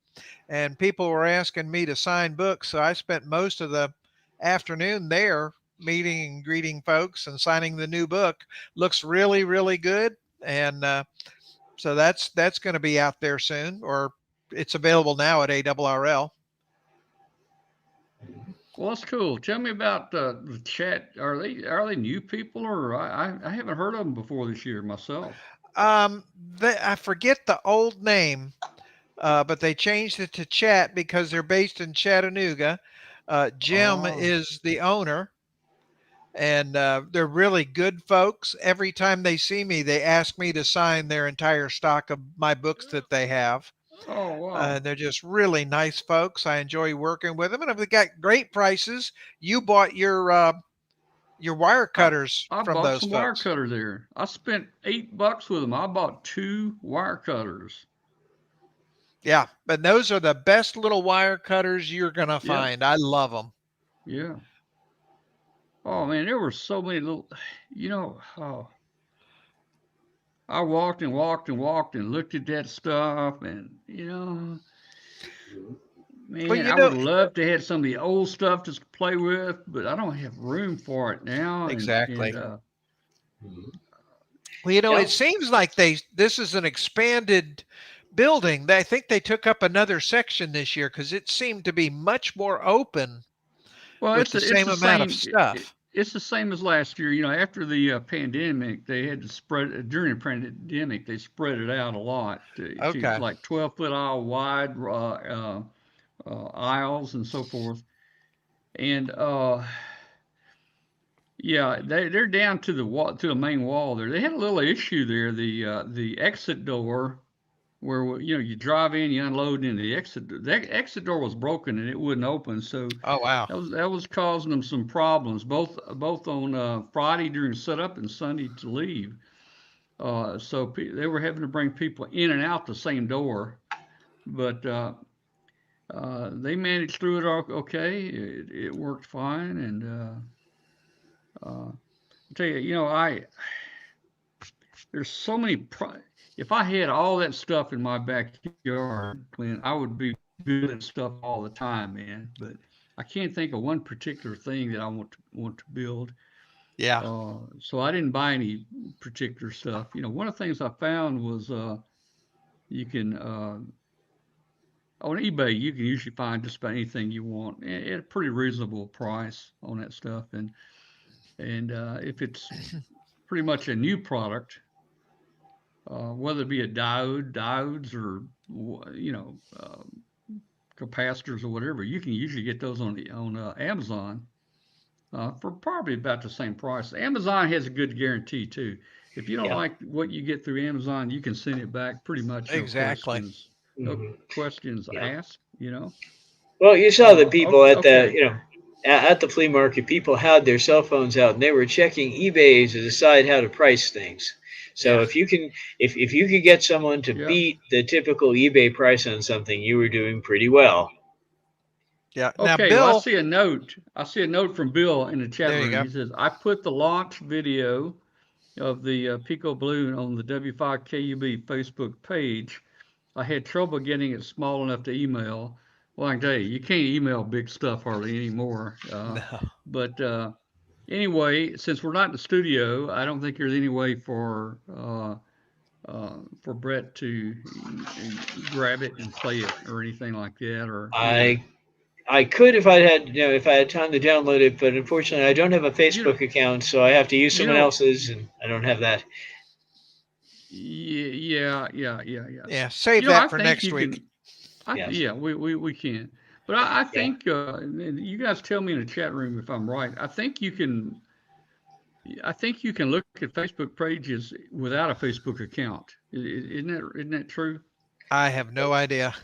and people were asking me to sign books. So I spent most of the afternoon there meeting and greeting folks and signing the new book. Looks really, really good. And so that's going to be out there soon, or it's available now at ARRL. Well, that's cool. Tell me about the chat. Are they new people, or I haven't heard of them before this year myself. I forget the old name, but they changed it to Chat because they're based in Chattanooga. Jim Oh, is the owner, and they're really good folks. Every time they see me, they ask me to sign their entire stock of my books that they have. oh wow. They're just really nice folks. I enjoy working with them, and they've got great prices. You bought your wire I cutters I from bought those some wire folks. cutter there. I spent $8 with them. I bought two wire cutters. Yeah, but those are the best little wire cutters you're gonna Yep. find. I love them. Yeah. Oh man, there were so many little. Oh, I walked and walked and walked and looked at that stuff, and Well, man, you I would know, love to have some of the old stuff to play with, but I don't have room for it now. And exactly. Well, Yeah. it seems like this is an expanded building. I think they took up another section this year because it seemed to be much more open well, with the it's same the amount of same. stuff. It's the same as last year. After the pandemic, they had to spread during the pandemic. They spread it out a lot to Okay. like 12-foot aisle wide aisles and so forth. And yeah, they're down to the wall, to the main wall there. They had a little issue there. The exit door where you drive in, you unload, and the exit door was broken and it wouldn't open. So Oh wow. that was causing them some problems, both on Friday during setup and Sunday to leave. So they were having to bring people in and out the same door, but they managed through it all okay. It worked fine, and I tell you, I there's so many. If I had all that stuff in my backyard, Clint, I would be building stuff all the time, man. But I can't think of one particular thing that I want to build. Yeah. So I didn't buy any particular stuff. One of the things I found was you can on eBay you can usually find just about anything you want at a pretty reasonable price on that stuff, and if it's pretty much a new product, whether it be a diodes or capacitors or whatever, you can usually get those on Amazon for probably about the same price. Amazon has a good guarantee too. If you don't Yeah. like what you get through Amazon, you can send it back pretty much, Exactly. no Hmm. questions Yeah. asked. Well, you saw the people at the, Okay. at the flea market, people had their cell phones out and they were checking eBay to decide how to price things. So Yeah. if you could get someone to Yeah. beat the typical eBay price on something, you were doing pretty well. Yeah. Now, Okay. Well, I Bill, see a note. I see a note from Bill in the chat there you room. go. He says, "I put the launch video of the Pico Balloon on the W5KUB Facebook page. I had trouble getting it small enough to email. Well, I can tell you, you can't email big stuff hardly anymore. No. But anyway, since we're not in the studio, I don't think there's any way for Brett to grab it and play it or anything like that. Or I could if I had if I had time to download it, but unfortunately I don't have a you know, Facebook account, so I have to use you someone know, else's, and I don't have that. yeah. Yeah. Save I that for think next you week. can. Yes. Yeah, we can. But I Yeah. think you guys tell me in the chat room if I'm right. I think you can. I think you can look at Facebook pages without a Facebook account. Isn't that true? I have no idea.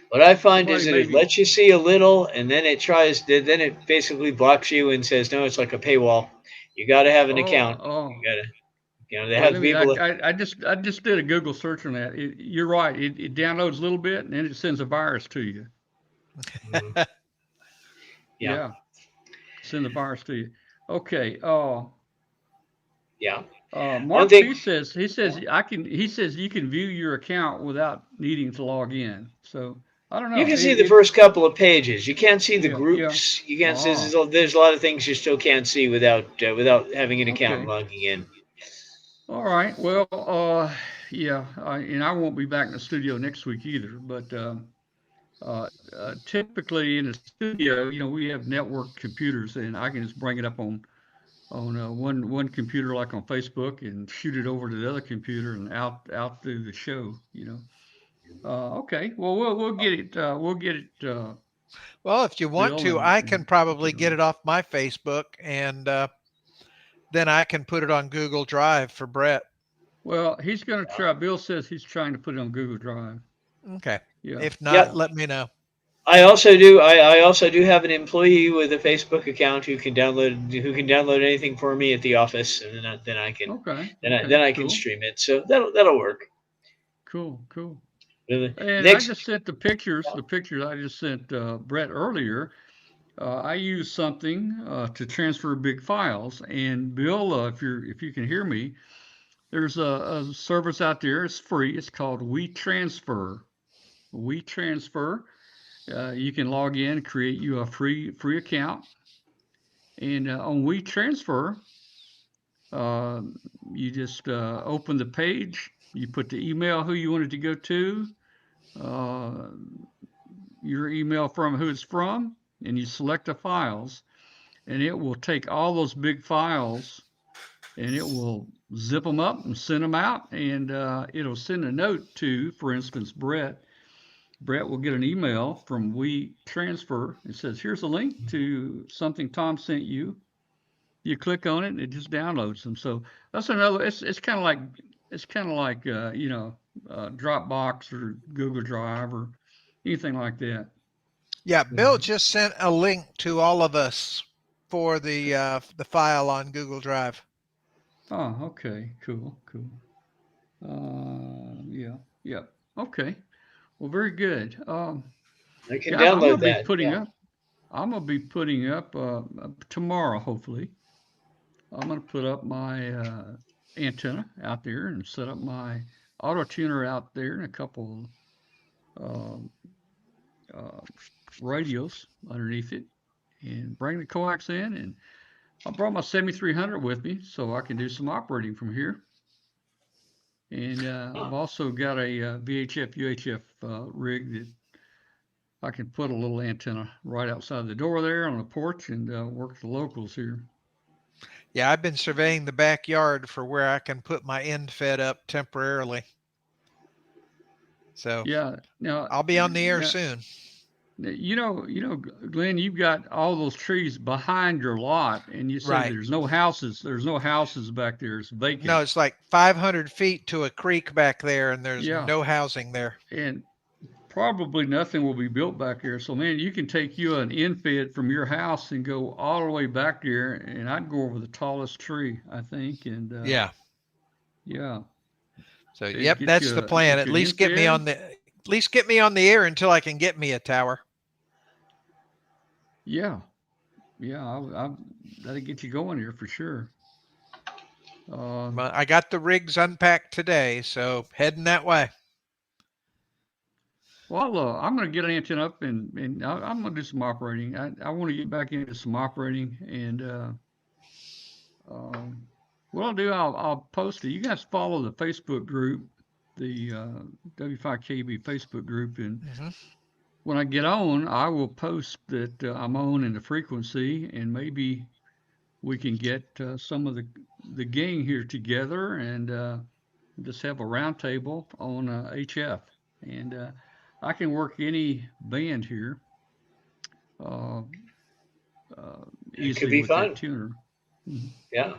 What I find is Somebody that it maybe. lets you see a little, and then then it basically blocks you and says, no, it's like a paywall. You got to have an Oh, account. oh. You got to, they Well, have people. I just did a Google search on that. You're right. It downloads a little bit and then it sends a virus to you. Mm, yeah, Yeah, send the virus to you. Okay. yeah. One Mark thing, P he says you can view your account without needing to log in. So I don't you know. can see the first couple of pages. You can't see the Yeah. groups. You can't see. Ah, There's a lot of things you still can't see without having an account and okay. logging in. All right. Well, yeah, and I won't be back in the studio next week either. But typically in the studio, we have network computers, and I can just bring it up on one computer, like on Facebook, and shoot it over to the other computer and out through the show. Okay. Well, we'll get it, Well, if you want Bill, to, I and can put you probably get on. it off my Facebook, and then I can put it on Google Drive for Brett. Well, he's going to try. Bill says he's trying to put it on Google Drive. Okay. Yeah. If not, Yep. let me know. I also do have an employee with a Facebook account who can download anything for me at the office, and then I can Okay. then Okay. I can Cool. stream it. So that'll work. Cool. Cool. The And I next, just sent the pictures I just sent Brett earlier. I use something to transfer big files. And Bill, if you can hear me, there's a service out there. It's free. It's called WeTransfer. WeTransfer. You can log in, create you a free account, and on WeTransfer, uh, you just open the page. You put the email who you want it to go to, uh, your email from who it's from, and you select the files, and it will take all those big files and it will zip them up and send them out, and it'll send a note to, for instance, Brett. Brett will get an email from WeTransfer. It says, "Here's a link to something Tom sent you." You click on it, and it just downloads them. So that's another. It's kind of like Dropbox or Google Drive or anything like that. Yeah, Bill just sent a link to all of us for the file on Google Drive. Oh, okay, cool, cool. Yeah, yeah. Okay. Well, very good. I can Guys, download that. Yeah. I'm gonna be putting up tomorrow, hopefully. I'm gonna put up my antenna out there and set up my auto tuner out there and a couple uh, uh, radios underneath it, and bring the coax in. And I brought my 7300 with me so I can do some operating from here. And I've also got a VHF UHF rig that I can put a little antenna right outside the door there on the porch and work the locals here. Yeah, I've been surveying the backyard for where I can put my end fed up temporarily. So Yeah. Now, I'll be on the air soon. Glenn, you've got all those trees behind your lot, and you say Right. there's no houses. There's no houses back there. It's No, vacant. it's like 500 feet to a creek back there, and there's Yeah, no housing there. and probably nothing will be built back there. So, man, you can take you an infed from your house and go all the way back there, and I'd go over the tallest tree, I think, and Yeah. yeah, So it yep, that's the plan. get At you an least get me infed. on the air until I can get me a tower. Yeah, yeah, that'll get you going here for sure. I got the rigs unpacked today, so heading that way. Well, I'm going to get an antenna up and I'm going to do some operating. I want to get back into some operating, and what I'll do, I'll post it. You guys follow the Facebook group, the W5KB Facebook group, and Mm-hmm. when I get on, I will post that I'm on in the frequency, and maybe we can get some of the gang here together and just have a roundtable on HF, and I can work any band here. uh, It could easily be with fun. that tuner. Mhm. Yeah.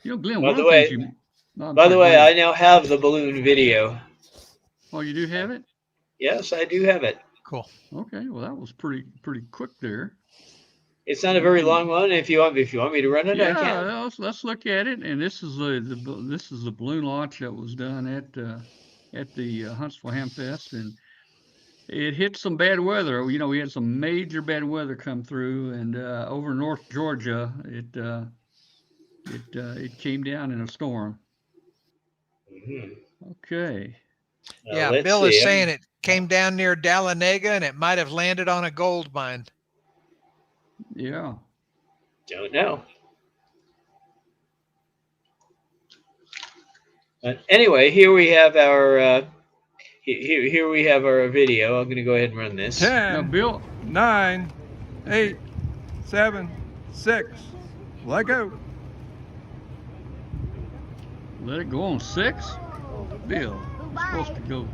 You know, Glenn, By one the of the things way, you, no, I'm by the sorry, go way, I ahead. now have the balloon video. Oh, you do have it? Yes, I do have it. Cool. Okay, well, that was pretty quick there. It's not a We very can, long one. If you want me to run it, I yeah, can. let's look at it. And this is this is the balloon launch that was done at the Huntsville Hamfest, and it hit some bad weather. You know, we had some major bad weather come through, and over North Georgia, it came down in a storm. Hmm. Okay. Yeah, Let's Bill is see. saying it came down near Dahlonega and it might have landed on a gold mine. Yeah. Don't know. But anyway, here we have our here we have our video. I'm going to go ahead and run this. Now, 10, Bill, 9, 8, 7, 6. Let go. let it go on 6. Bill, you're supposed to go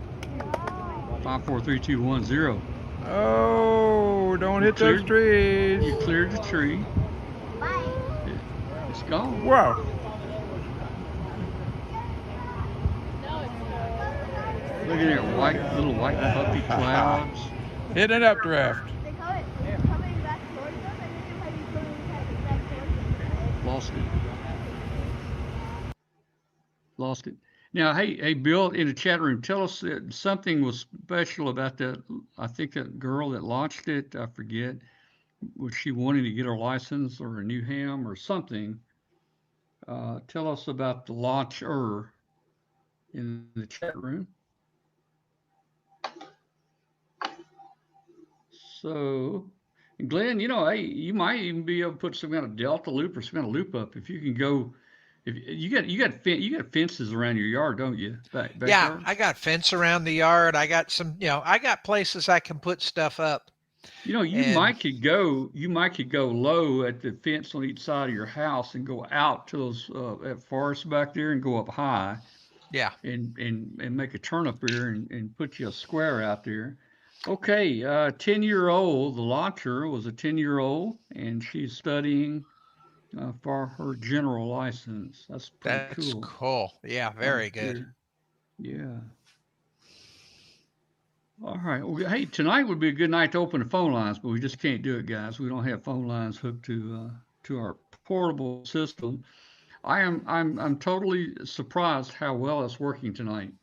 5, 4, 3, 2, 1, 0. Oh, don't You hit those cleared, trees. you cleared the tree. It's gone. Wow. Look at there, little white puffy clouds. Hit an updraft. Lost it. Lost it. Now, hey, Bill, in the chat room, tell us that something was special about that. I think that girl that launched it, I forget, was she wanting to get her license or a new ham or something? Tell us about the launcher in the chat room. So, Glenn, you know, hey, you might even be able to put some kind of delta loop or some kind of loop up if you can go. If you got fences around your yard, don't you? Yeah, Backyard. I got fence around the yard. I got some, I got places I can put stuff up. You know, And you might could go low at the fence on each side of your house and go out to those that forest back there and go up high yeah, and make a turn up here and put you a square out there. Okay, 10-year-old, the launcher was a 10-year-old and she's studying for her general license. That's pretty that's cool cool. Yeah, right very good. there. Yeah. All right. Well, hey, tonight would be a good night to open the phone lines, but we just can't do it, guys. We don't have phone lines hooked to our portable system. I'm totally surprised how well it's working tonight. Yeah.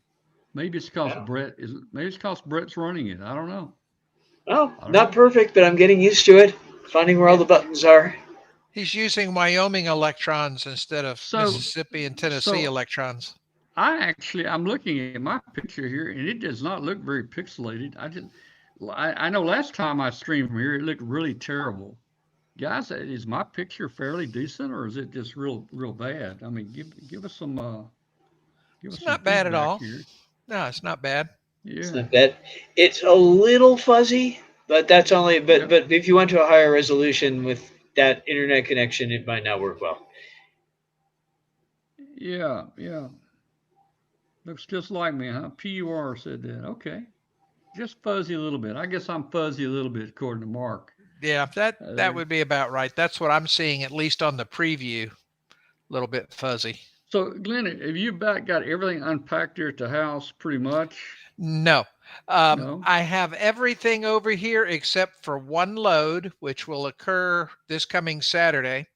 Maybe it's because Brett's running it. I don't know. Well, I don't not know. perfect, but I'm getting used to it. Finding where all Yeah. the buttons are. He's using Wyoming electrons instead of So Mississippi and Tennessee so electrons. I'm looking at my picture here, and it does not look very pixelated. I know last time I streamed from here, it looked really terrible. Guys, is my picture fairly decent, or is it just real bad? I mean, give us give It's us some not bad at feedback all. here. No, it's not bad. It's Yeah, not bad. It's a little fuzzy, but that's only. But yep, but if you went to a higher resolution with that internet connection, it might not work well. yeah. Looks just like me, huh? PUR said that. Okay, just fuzzy a little bit. I guess I'm fuzzy a little bit according to Mark. Yeah, that There. would be about right. That's what I'm seeing, at least on the preview. A little bit fuzzy. So, Glenn, have you about got everything unpacked here at the house pretty much? No. No? I have everything over here except for one load, which will occur this coming Saturday.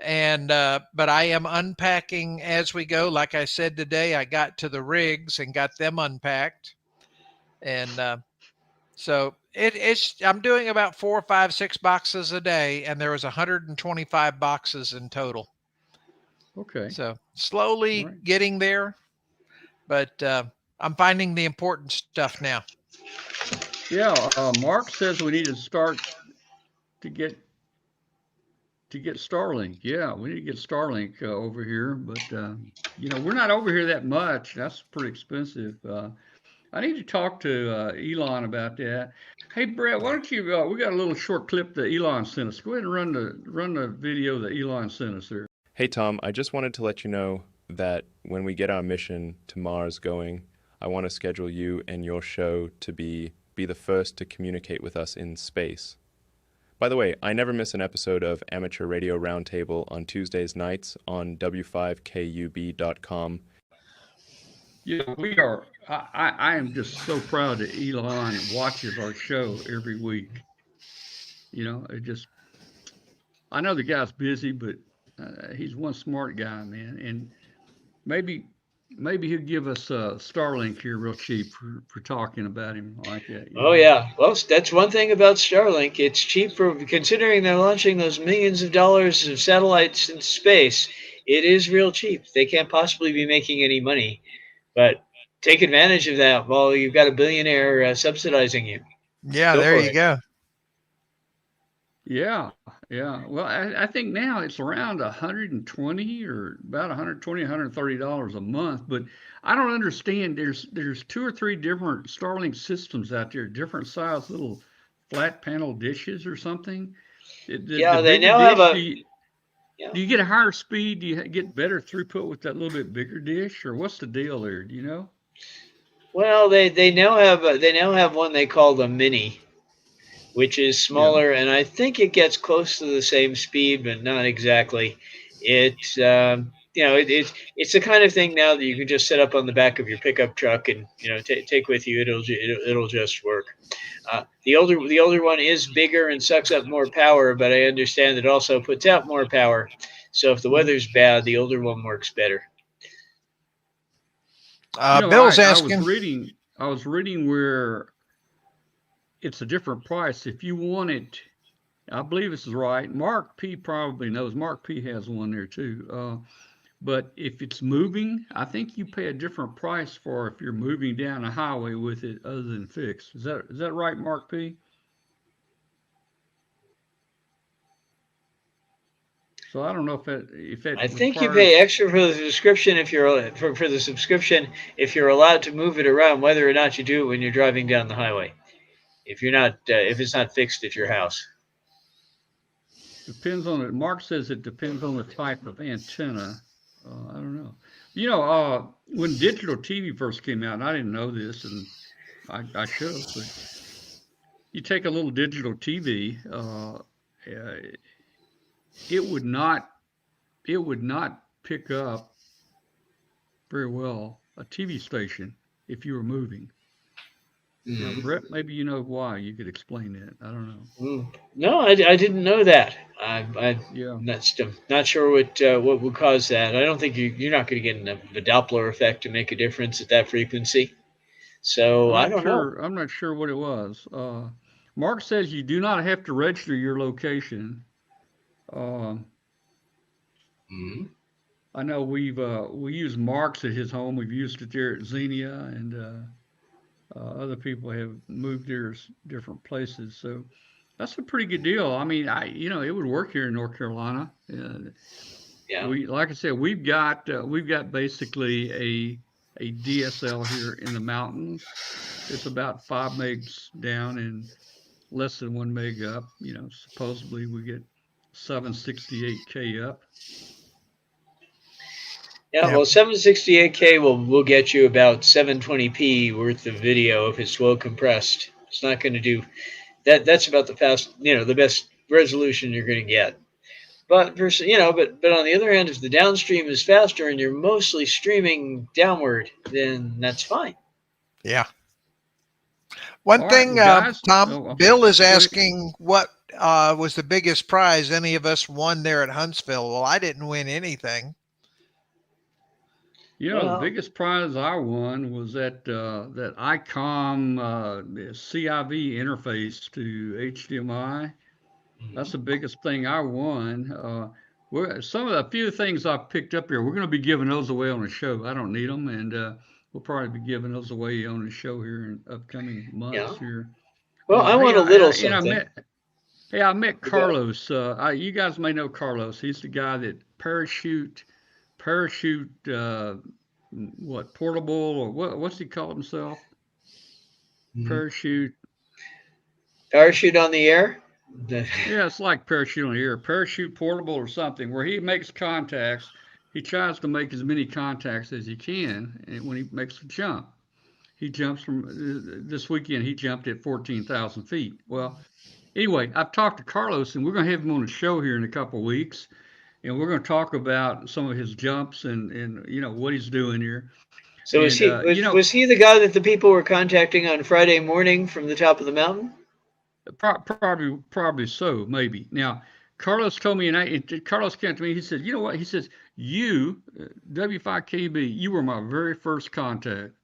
And but I am unpacking as we go. Like I said today, I got to the rigs and got them unpacked. And so it's I'm doing about 4, 5, 6 boxes a day, and there was 125 boxes in total. Okay. So All slowly right. getting there, but I'm finding the important stuff now. Yeah, Mark says we need to start to get Starlink. Yeah, we need to get Starlink over here, but you know, we're not over here that much. That's pretty expensive. I need to talk to Elon about that. Hey, Brett, why don't you? We got a little short clip that Elon sent us. Go ahead and run the video that Elon sent us there. Hey Tom, I just wanted to let you know that when we get our mission to Mars going, I want to schedule you and your show to be be the first to communicate with us in space. By the way, I never miss an episode of Amateur Radio Roundtable on Tuesdays nights on w5kub.com. Yeah, we are. I am just so proud that Elon watches our show every week. You know, I know the guy's busy, but he's one smart guy, man. And maybe, maybe he'll give us Starlink here real cheap for talking about him like that. Oh yeah. Well, that's one thing about Starlink. It's cheap for considering they're launching those millions of dollars of satellites into space. It is real cheap. They can't possibly be making any money, but take advantage of that while you've got a billionaire subsidizing you. Yeah, Go there for you it. go. Yeah, yeah. Well, I think now it's around 120 or about 120, $130 a month. But I don't understand. There's two or three different Starlink systems out there, different size little flat panel dishes or something. The Yeah, they bigger now have dish, a. Yeah. do you get a higher speed? Do you get better throughput with that little bit bigger dish, or what's the deal there? Do you know? Well, they now have one they call the Mini, which is Yeah. smaller, and I think it gets close to the same speed, but not exactly. It's the kind of thing now that you can just set up on the back of your pickup truck and take with you. It'll just work. The older one is bigger and sucks up more power, but I understand it also puts out more power. So if the Mhm. weather's bad, the older one works better. Bill's I was asking. reading where it's a different price. If you want it, I believe this is right. Mark P probably knows. Mark P has one there too. But if it's moving, I think you pay a different price for if you're moving down a highway with it other than fixed. Is that right, Mark P? So I don't know if that I think you requires. pay extra for the subscription for the subscription if you're allowed to move it around, whether or not you do it when you're driving down the highway. If it's not fixed at your house. Depends on it. Mark says it depends on the type of antenna. I don't know. When digital TV first came out, and I didn't know this, and I should have, but you take a little digital TV, it would not it would not pick up very well a TV station if you were moving. Now, Brett, maybe you know why. You could explain that. I don't know. No, I didn't know that. I'm Yeah. not sure what would cause that. I don't think you're not going to get a Doppler effect to make a difference at that frequency. So I don't know. I'm not sure what it was. Mark says you do not have to register your location. Um, Mhm. I know we use Mark's at his home. We've used it there at Xenia, and other people have moved there different places. So that's a pretty good deal. I mean, it would work here in North Carolina. Yeah. Like I said, we've got basically a DSL here in the mountains. It's about 5 megs down and less than 1 meg up. Supposedly we get 768K up. Yeah, Yeah. well, 768K will get you about 720p worth of video if it's well compressed. It's not going to do that. That's about the best resolution you're going to get. But but on the other hand, if the downstream is faster and you're mostly streaming downward, then that's fine. Yeah. One All right, thing, well, guys. Tom, Oh, Bill is go ahead. asking what was the biggest prize any of us won there at Huntsville. Well, I didn't win anything. The Well, biggest prize I won was that ICOM CIV interface to HDMI. That's the biggest thing I won. A few things I've picked up here. We're going to be giving those away on the show. I don't need them, and we'll probably be giving those away on the show here in upcoming yeah. months here. Well, I Hey, want a little something. I met You got it. Carlos. You guys may know Carlos. He's the guy that parachute, what portable or what's he call himself? Mhm. Parachute. Parachute on the air. Yeah, it's like parachute on the air, parachute portable or something, where he makes contacts. He tries to make as many contacts as he can when he makes a jump. He jumps from this weekend. He jumped at 14,000 feet. Well, anyway, I've talked to Carlos, and we're going to have him on the show here in a couple of weeks, and we're going to talk about some of his jumps and what he's doing here. So And was he the guy that the people were contacting on Friday morning from the top of the mountain? Probably so, maybe. Now, Carlos told me, and Carlos came to me. He said, "You know what?" He says, "You, W5KB, you were my very first contact."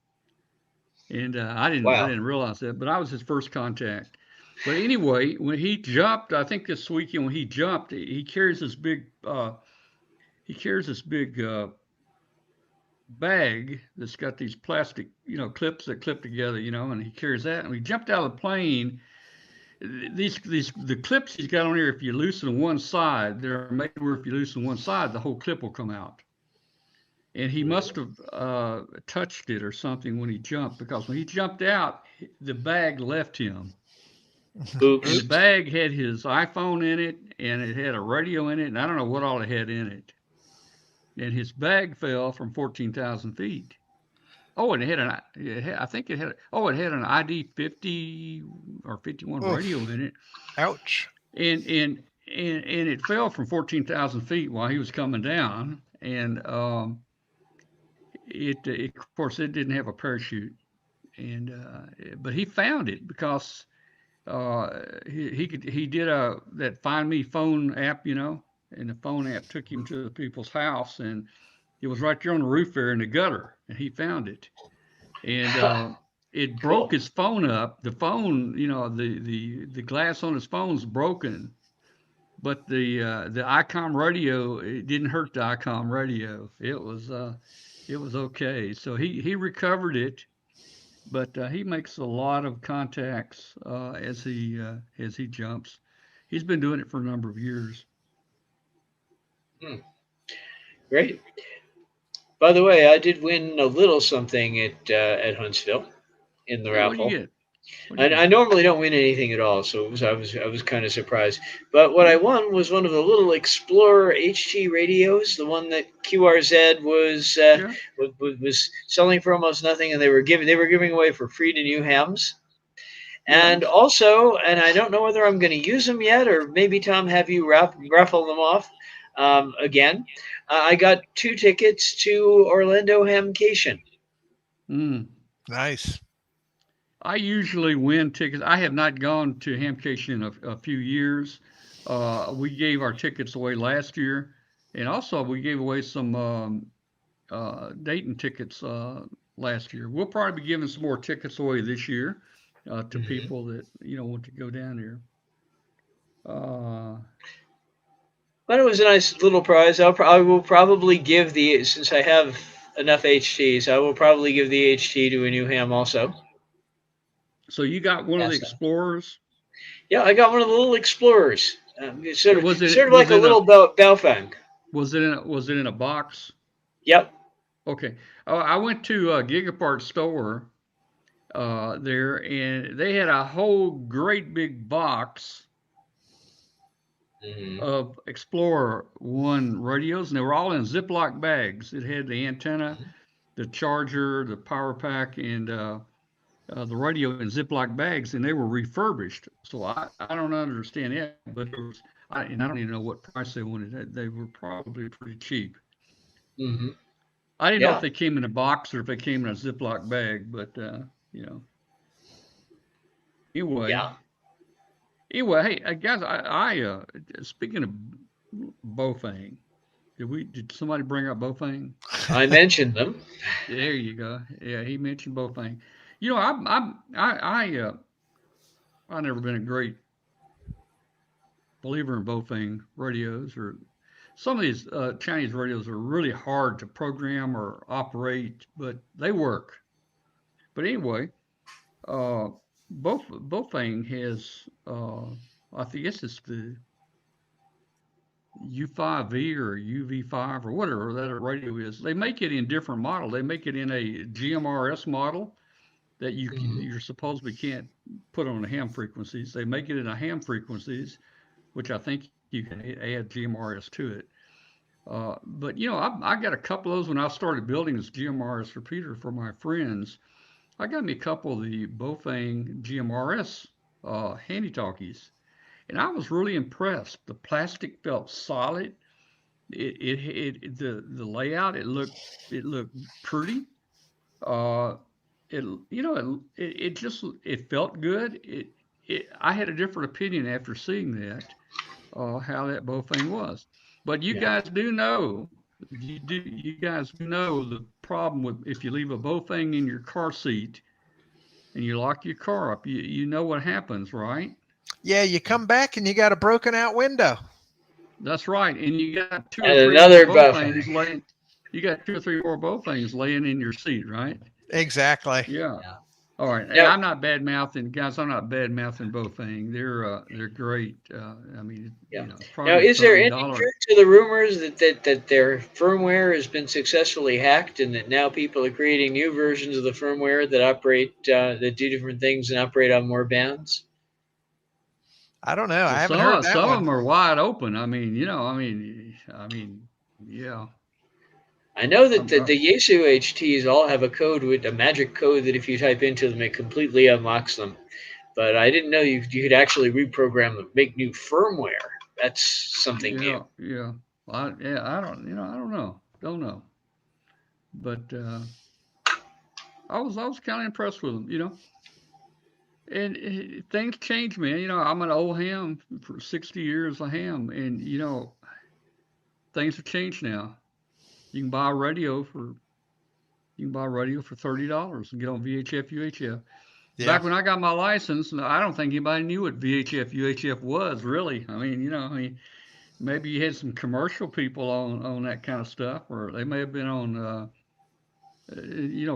And I Wow. didn't realize that, but I was his first contact. But anyway, when he jumped, I think this weekend when he jumped, he carries this big bag that's got these plastic clips that clip together, and he carries that. And we jumped out of the plane. These the clips he's got on here. If you loosen one side, they're made where if you loosen one side, the whole clip will come out. And he must have touched it or something when he jumped, because when he jumped out, the bag left him. Oops. And the bag had his iPhone in it, and it had a radio in it, and I don't know what all it had in it. And his bag fell from 14,000 feet. Oh, and I think it had an ID 50 or 51 radio in it. Ouch. And it fell from 14,000 feet while he was coming down. And of course, it didn't have a parachute. And but he found it because he did that Find Me phone app, and the phone app took him to the people's house, and it was right there on the roof there in the gutter, and he found it. And it broke his phone up. The phone, the glass on his phone's broken, but the ICOM radio, it didn't hurt the ICOM radio. It was okay. So he recovered it, but he makes a lot of contacts as he jumps. He's been doing it for a number of years. Great. By the way, I did win a little something at Huntsville in the What do you raffle. get? I normally don't win anything at all, so I was kind of surprised. But what I won was one of the little Explorer HT radios, the one that QRZ Yeah. was selling for almost nothing, and they were giving away for free to new hams. And Yes. also, and I don't know whether I'm going to use them yet, or maybe Tom have you raffle them off again. I got 2 tickets to Orlando Hamcation. Mm. Nice. I usually win tickets. I have not gone to Hamcation in a few years. We gave our tickets away last year, and also we gave away some Dayton tickets last year. We'll probably be giving some more tickets away this year to people that want to go down there. But it was a nice little prize. I will probably give since I have enough HTs, I will probably give the HT to a new ham also. So you got one of the Explorers? Yeah, I got one of the little Explorers. It's sort of like a in little Baofeng. Was it in a box? Yep. Okay. I went to a Gigapart store there, and they had a whole great big box of Explorer 1 radios, and they were all in Ziploc bags. It had the antenna, the charger, the power pack, and the radio in Ziploc bags, and they were refurbished. So I don't understand it, but I don't even know what price they wanted. They were probably pretty cheap. Mm-hmm. I didn't know if they came in a box or if they came in a Ziploc bag, but Anyway. Yeah. Anyway, hey guys, I speaking of Bofang, did somebody bring up Bofang? I mentioned them. There you go. Yeah, he mentioned Bofang. I've never been a great believer in Bofang radios, or some of these Chinese radios are really hard to program or operate, but they work. But anyway, Bofang has I think it's the U5V or UV5 or whatever that radio is. They make it in different models. They make it in a GMRS model that you supposedly can't put on the ham frequencies. They make it in a ham frequencies, which I think you can add GMRS to it. But I got a couple of those when I started building this GMRS repeater for my friends. I got me a couple of the Bofang GMRS handy talkies, and I was really impressed. The plastic felt solid. The layout, it looked pretty. Uh, it it just it felt good. I had a different opinion after seeing that, how that Bofang was. But you Yeah. guys do know, you guys do know the problem with if you leave a Bofang in your car seat and you lock your car up, you know what happens, right? Yeah, you come back and you got a broken out window. That's right. And you got two or And three more another buffet. Bofangs laying. You got two or three more Bofangs laying in your seat, right? Exactly. Yeah. All right. Hey, Now, I'm not bad mouthing, guys. I'm not bad mouthing Bofang. They're great. I mean, yeah. it's Now, probably is there any $30. truth to the rumors that their firmware has been successfully hacked, and that now people are creating new versions of the firmware that operate that do different things and operate on more bands? I don't know. Well, I haven't heard that some of one. them are wide open. I mean, yeah. I know that I'm, the Yaesu HTs all have a code with a magic code that if you type into them, it completely unlocks them. But I didn't know you could actually reprogram them, make new firmware. That's something new. yeah, yeah. I don't know. Don't know. But I was kind of impressed with them, And things change, man. I'm an old ham for 60 years of ham, and things have changed now. You can buy a radio for you can buy a radio for $30 and get on VHF UHF. Yeah. Back when I got my license, I don't think anybody knew what VHF UHF was really. Maybe you had some commercial people on that kind of stuff, or they may have been on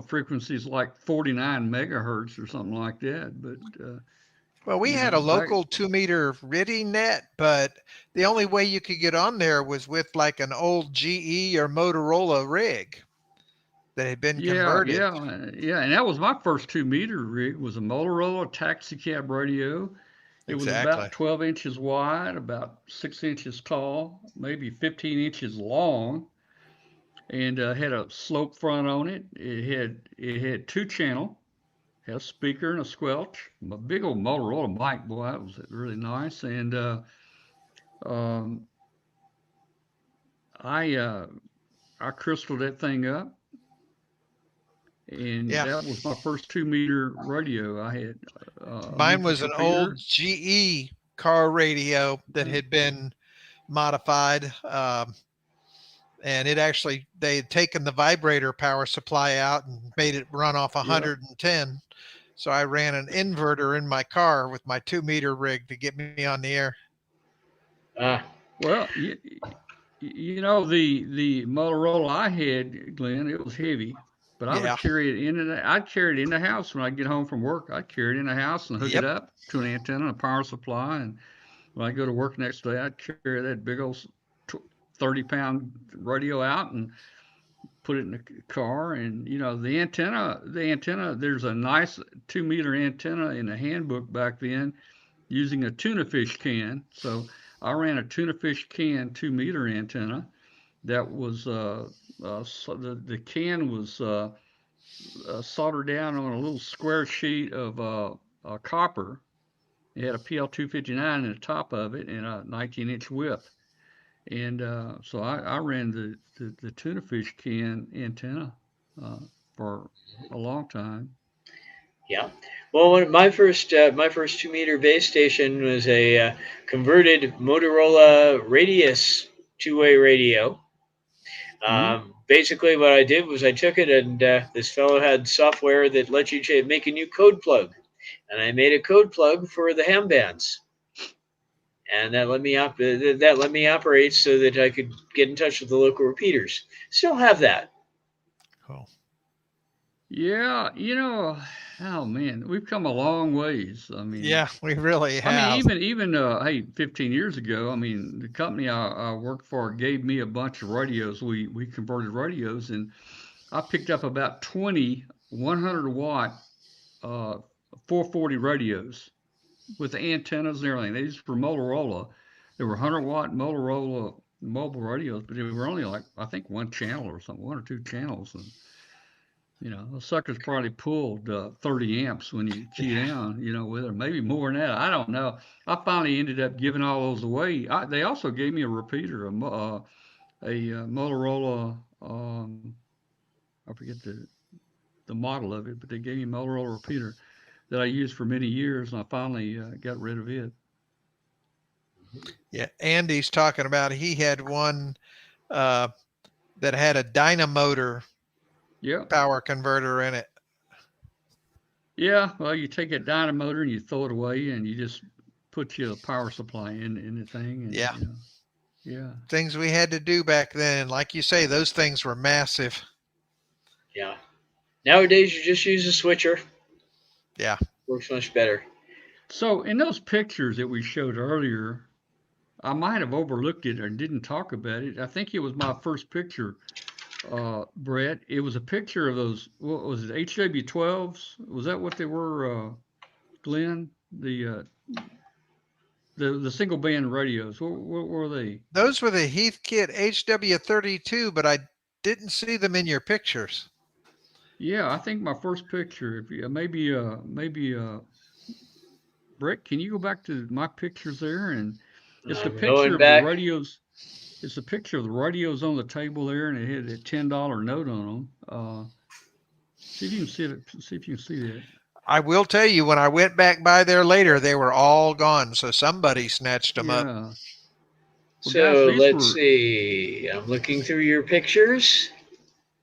frequencies like 49 megahertz or something like that. But Well, we had a back local 2 meter RTTY net, but the only way you could get on there was with like an old GE or Motorola rig that had been Yeah, converted. yeah, yeah, and that was my first 2 meter rig. Was a Motorola taxi cab radio. It was Exactly. about 12 inches wide, about 6 inches tall, maybe 15 inches long, and had a slope front on it. It had two channel, had a speaker and a squelch. A big old Motorola mic, boy, that was really nice. And um, I uh, I crystaled that thing up, and Yeah. that was my first 2 meter radio. I had a Mine MIDI was an old repeater. GE car radio that Yeah, had been modified. And it actually, they had taken the vibrator power supply out and made it run off yeah. 110. So I ran an inverter in my car with my 2 meter rig to get me on the air. Ah, Well, the Motorola I had, Glenn, it was heavy, but I would Yeah. carry it I'd carry it in the house when I get home from work. I'd carry it in the house and hook it Yep. up to an antenna and a power supply. And when I go to work next day, I'd carry that big old 30-pound radio out and put it in the car. And the antenna, there's a nice 2 meter antenna in the handbook back then using a tuna fish can. So I ran a tuna fish can 2 meter antenna that was so the can was soldered down on a little square sheet of copper. It had a PL259 in the top of it and a 19-inch width. And so I ran the tuna fish can antenna uh, for a long time. yeah. Well, my first 2 meter base station was a converted Motorola Radius two-way radio. Hmm. Basically, what I did was I took it, and this fellow had software that let you make a new code plug, and I made a code plug for the ham bands, and that let me operate so that I could get in touch with the local repeaters. Still have that. Cool. Yeah, oh man, we've come a long ways. Yeah, we really I mean, have. even hey, 15 years ago, I mean, the company I worked for gave me a bunch of radios. We converted radios, and I picked up about 20 100-watt 440 radios with the antennas and everything. These were Motorola. They were 100-watt Motorola mobile radios, but they were only like I think one channel or something, one or two channels, and You know, those suckers probably pulled 30 amps when you key down, you know, with it, maybe more than that. I don't know. I finally ended up giving all those away. They also gave me a repeater, a Motorola. I forget the model of it, but they gave me a Motorola repeater that I used for many years, and I finally got rid of it. Yeah, Andy's talking about he had one uh, that had a dynamotor Yeah, power converter in it. yeah. Well, you take a dynamotor and you throw it away, and you just put your power supply in the thing, and Yeah, you know, yeah. things we had to do back then. Like you say, those things were massive. Yeah. Nowadays, you just use a switcher. Yeah. Works much better. So in those pictures that we showed earlier, I might have overlooked it or didn't talk about it. I think it was my first picture, Brett. It was a picture of those, what was it, HW12s? Was that what they were, Glenn? The single band radios. What were they? Those were the Heathkit HW32, but I didn't see them in your pictures. Yeah, I think my first picture. If you, maybe Brett, can you go back to my pictures there? And it's the I'm picture going of the back. radios. It's a picture of the radios on the table there, and it had a $10 note on them. See if you can see it. See if you can see that. I will tell you, when I went back by there later, they were all gone. So somebody snatched them up. Yeah. Well, guys, So these let's were. see. I'm looking through your pictures.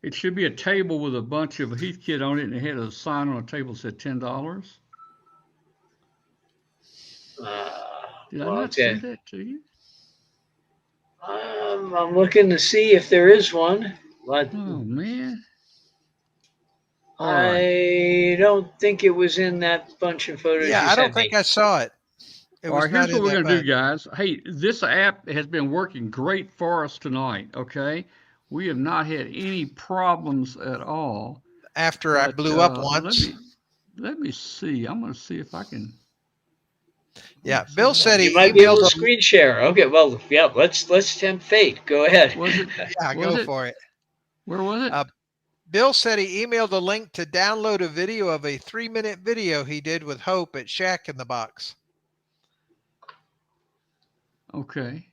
It should be a table with a bunch of Heathkit on it, and it had a sign on the table that said $10. Uh, Did I well, not send that to you? I'm looking to see if there is one. But Oh man. All right. I don't think it was in that bunch of photos Yeah, you I don't sent think me. I saw it. It All was right, not here's what in we're that going to do, bunch. guys. Hey, this app has been working great for us tonight, okay? We have not had any problems at all. After I But blew up let once. me see. I'm going to see if I can. Yeah, See Bill if I said can. You he might be able emailed to them. screen share. Okay, well, yeah, let's tempt fate. Go ahead. Was it? Yeah, Was go it? for it. Where was it? Bill said he emailed a link to download a video of a 3-minute video he did with Hope at Shack in the Box. Okay.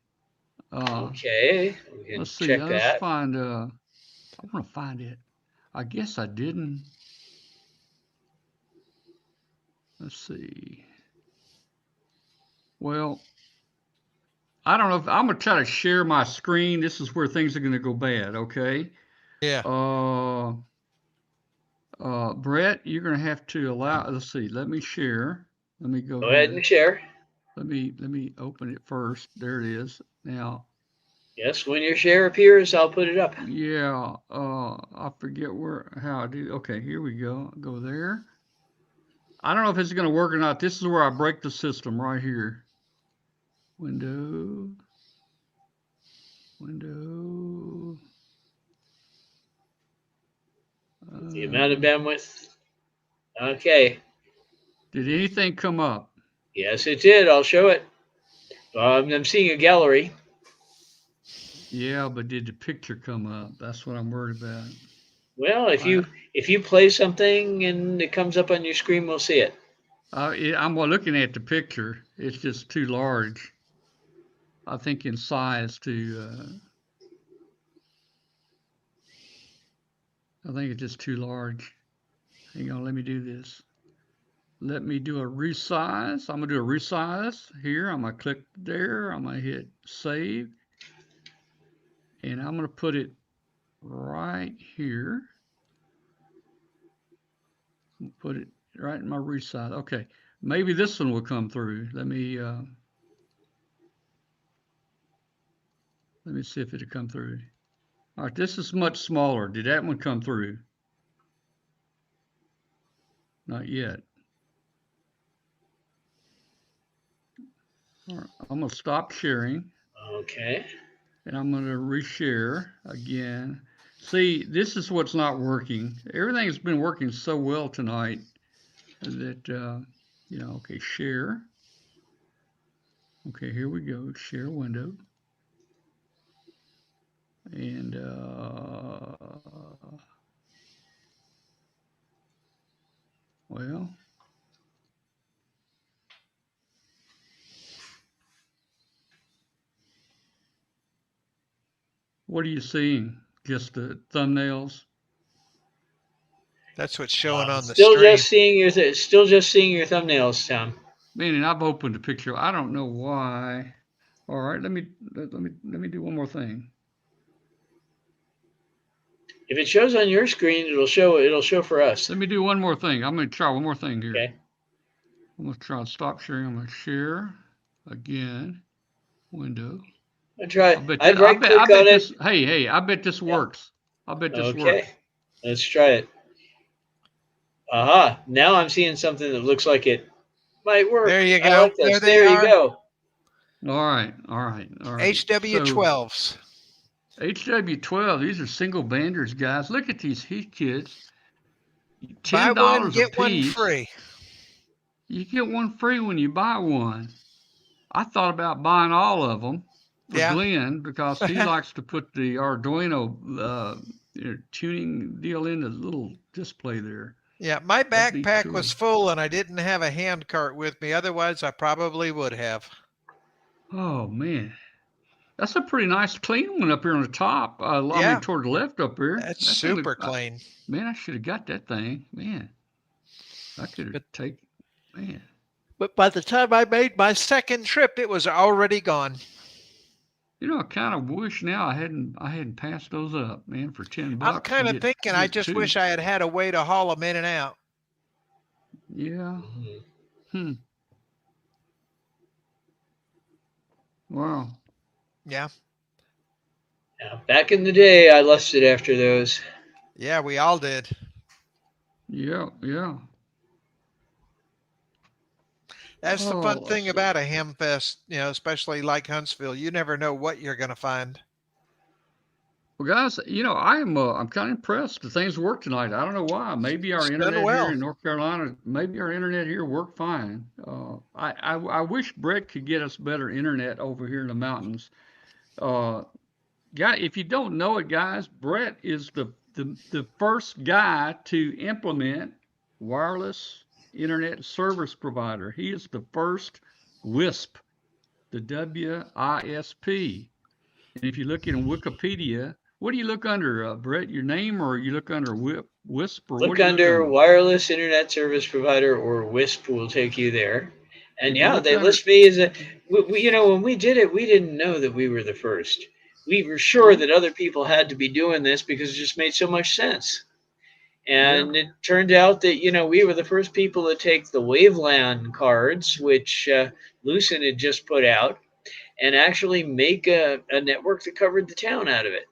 Okay, we can Let's see. check Let's that. find. I want to find it. I guess I didn't. Let's see. Well, I don't know if I'm gonna try to share my screen. This is where things are gonna go bad. Okay. Yeah. Uh, Brett, you're gonna have to allow. Let's see. Let me share. Let me go Go ahead and here. share. Let me open it first. There it is. Now, Yes, when your share appears, I'll put it up. yeah. I forget how I do. Okay, here we go. Go there. I don't know if it's gonna work or not. This is where I break the system right here. Window. Window. The amount of Uh, bandwidth. Okay. did anything come up? Yes, it did. I'll show it. I'm seeing a gallery. Yeah, but did the picture come up? That's what I'm worried about. Well, if I, you play something and it comes up on your screen, we'll see it. I'm looking at the picture. It's just too large. I think in size I think it's just too large. Hang on, let me do this. Let me do a resize. I'm gonna do a resize here. I'm gonna click there. I'm gonna hit save, and I'm gonna put it right here. Put it right in my resize. Okay, maybe this one will come through. Let me see if it'll come through. All right, this is much smaller. Did that one come through? Not yet. All right, I'm gonna stop sharing. Okay. And I'm gonna reshare again. See, this is what's not working. Everything has been working so well tonight that, okay, share. Okay, here we go, share window. And Well, what are you seeing? Just the thumbnails? That's what's showing on the Still stream. just seeing your thumbnails, Tom. Meaning I've opened the picture. I don't know why. All right, let me do one more thing. If it shows on your screen, it'll show for us. Let me do one more thing. I'm going to try one more thing here. Okay. I'm going to try to stop sharing. I'm going to share again. Window. I'd right click on it. This, hey, I bet this works. I bet this works. Okay. Let's try it. Aha. Now I'm seeing something that looks like it might work. There you I go. like this. There you go. All right. HW12s. So, HW12, these are single banders, guys. Look at these heat kids. Buy one, $10 get a piece. one free. You get one free when you buy one. I thought about buying all of them for Glenn because he likes to put the Arduino tuning deal in the little display there. Yeah, my backpack cool. was full and I didn't have a hand cart with me. Otherwise, I probably would have. Oh, man. That's a pretty nice clean one up here on the top. I mean, toward the left up here. That's super clean. Man, I should have got that thing. Man, I could have taken, man. But by the time I made my second trip, it was already gone. You know, I kind of wish now I hadn't passed those up, man, for $10. I'm kind of thinking I just wish I had had a way to haul them in and out. Yeah. Wow. Yeah. Yeah. Back in the day, I lusted after those. Yeah, we all did. Yeah. That's the fun thing about a hamfest, you know, especially like Huntsville. You never know what you're going to find. Well, guys, you know, I'm kind of impressed. The things work tonight. I don't know why. Maybe our internet here in North Carolina, maybe our internet here worked fine. I wish Brett could get us better internet over here in the mountains. If you don't know it, guys, Brett is the first guy to implement wireless internet service provider. He is the first WISP, the WISP. And if you look in Wikipedia, what do you look under, Brett? Your name, or you look under WISP? Or look under wireless internet service provider, or WISP will take you there. And they list me as you know, when we did it, we didn't know that we were the first. We were sure that other people had to be doing this because it just made so much sense. And it turned out that, you know, we were the first people to take the WaveLAN cards, which Lucent had just put out, and actually make a network that covered the town out of it.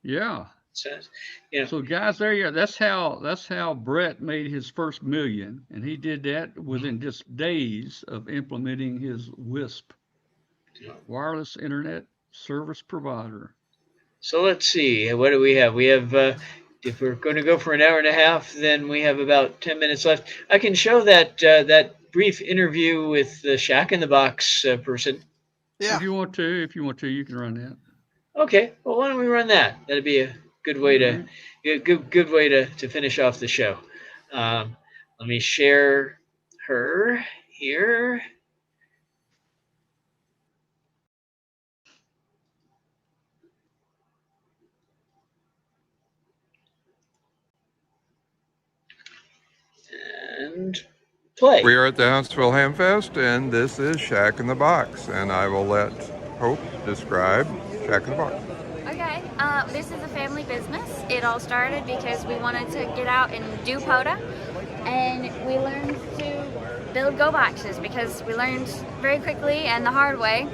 Yeah. So guys, there you go. That's how Brett made his first million, and he did that within just days of implementing his WISP, wireless internet service provider. So let's see, what do we have? We have, if we're going to go for an hour and a half, then we have about 10 minutes left. I can show that brief interview with the Shack in the Box person. Yeah. If you want to, you can run that. Okay. Well, why don't we run that? That'd be a good way good way to finish off the show. Let me share her here. And play. We are at the Huntsville Hamfest, and this is Shack in the Box, and I will let Hope describe Shack in the Box. Okay, this is a family business. It all started because we wanted to get out and do POTA, and we learned to build Go boxes because we learned very quickly and the hard way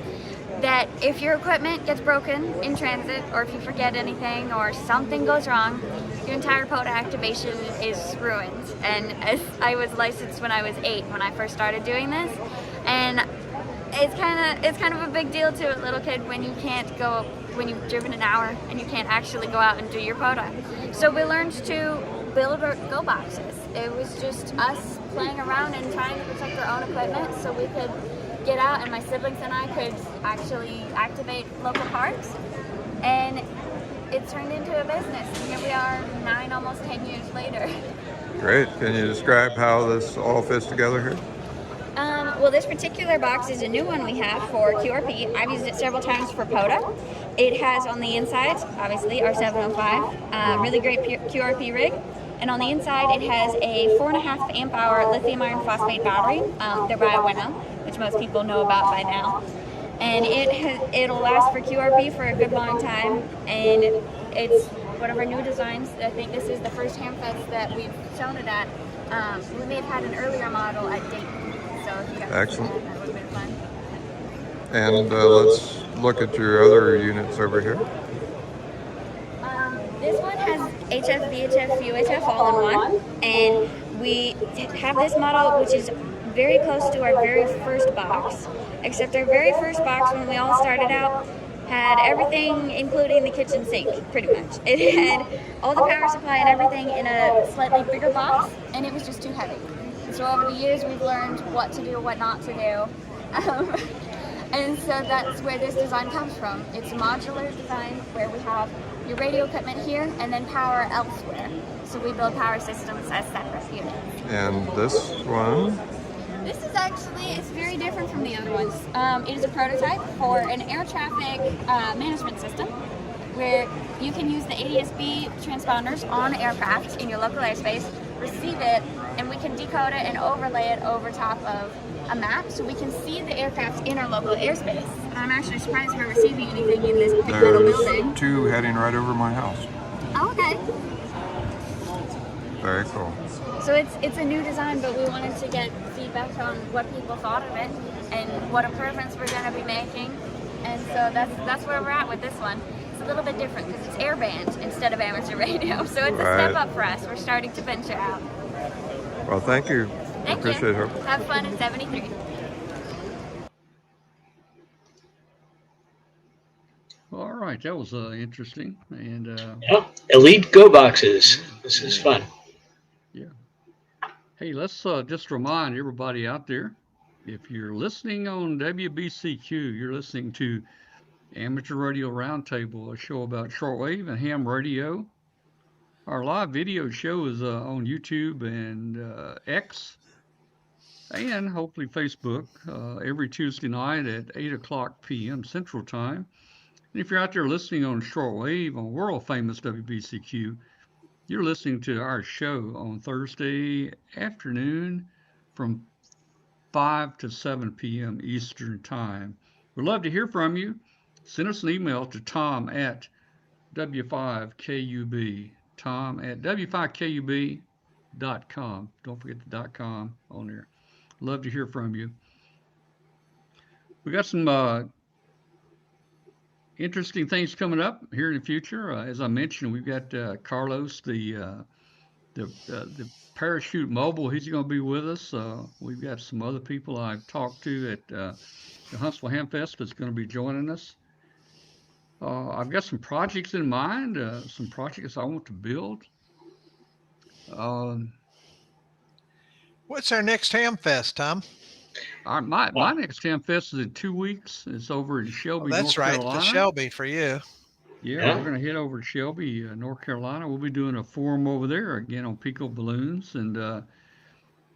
that if your equipment gets broken in transit, or if you forget anything, or something goes wrong, your entire POTA activation is ruined. And I was licensed when I was 8 when I first started doing this, and it's kind of a big deal to a little kid when you can't go, when you've driven an hour and you can't actually go out and do your POTA. So we learned to build our Go boxes. It was just us playing around and trying to protect our own equipment so we could get out and my siblings and I could actually activate local parks. And it turned into a business. And here we are 9, almost 10 years later. Great. Can you describe how this all fits together here? Well, this particular box is a new one we have for QRP. I've used it several times for POTA. It has on the inside, obviously, our 705, really great QRP rig. And on the inside, it has a 4.5 amp hour lithium iron phosphate battery. They're by Winnow, which most people know about by now. And it'll last for QRP for a good long time. And it's one of our new designs. I think this is the first hamfest that we've shown it at. We may have had an earlier model at Dayton. So if you guys Excellent. that would have been fun. And let's look at your other units over here. This one has HF, VHF, UHF all in one, and we have this model which is very close to our very first box, except our very first box when we all started out had everything including the kitchen sink, pretty much. It had all the power supply and everything in a slightly bigger box, and it was just too heavy. So over the years we've learned what to do, what not to do. And so that's where this design comes from. It's a modular design where we have your radio equipment here and then power elsewhere. So we build power systems as separate units. And this one? This is actually, it's very different from the other ones. It is a prototype for an air traffic management system where you can use the ADS-B transponders on aircraft in your local airspace, receive it, and we can decode it and overlay it over top of a map so we can see the aircraft in our local airspace. I'm actually surprised we're receiving anything in this big metal building. There's two heading right over my house. Oh, okay. Very cool. So it's a new design, but we wanted to get feedback on what people thought of it and what improvements we're going to be making. And so that's where we're at with this one. It's a little bit different because it's airband instead of amateur radio. So it's a step up for us. We're starting to venture out. Well, thank you. Thank Appreciate you. it. Have fun in 73. All right, that was interesting. And Elite Go boxes. This is fun. yeah. Hey, let's just remind everybody out there, if you're listening on WBCQ, you're listening to Amateur Radio Roundtable, a show about shortwave and ham radio. Our live video show is on YouTube and X, and hopefully Facebook, every Tuesday night at 8 o'clock p.m. Central Time. And if you're out there listening on shortwave on world famous WBCQ, you're listening to our show on Thursday afternoon from 5 to 7 p.m. Eastern Time. We'd love to hear from you. Send us an email to Tom at W5KUB, Tom at W5KUB.com. Don't forget the .com on there. Love to hear from you. We got some interesting things coming up here in the future. As I mentioned, we've got Carlos, the Parachute Mobile. He's going to be with us. We've got some other people I've talked to at the Huntsville Hamfest that's going to be joining us. I've got some projects in mind, some projects I want to build. What's our next Hamfest, Tom? My next Hamfest is in 2 weeks. It's over in Shelby, That's North right, Carolina. the Shelby for you. Yeah, we're going to head over to Shelby, North Carolina. We'll be doing a forum over there again on Pico balloons, and we're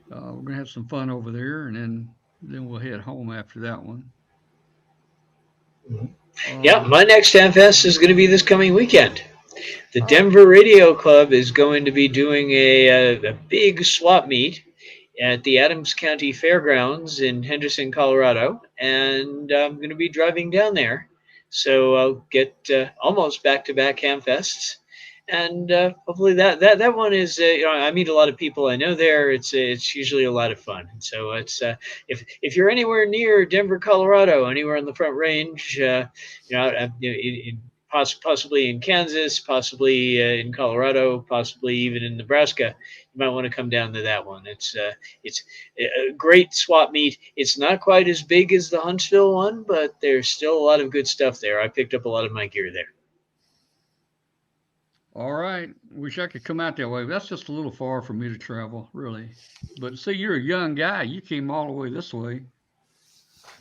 going to have some fun over there, and then we'll head home after that one. Yeah, my next Hamfest is going to be this coming weekend. The Denver Radio Club is going to be doing a big swap meet at the Adams County Fairgrounds in Henderson, Colorado, and I'm going to be driving down there. So I'll get almost back-to-back Hamfests, and hopefully that one is. I meet a lot of people I know there. It's usually a lot of fun. So it's if you're anywhere near Denver, Colorado, anywhere on the Front Range, possibly in Kansas, possibly in Colorado, possibly even in Nebraska, you might want to come down to that one. It's a great swap meet. It's not quite as big as the Huntsville one, but there's still a lot of good stuff there. I picked up a lot of my gear there. All right. Wish I could come out that way. That's just a little far for me to travel, really. But see, you're a young guy. You came all the way this way.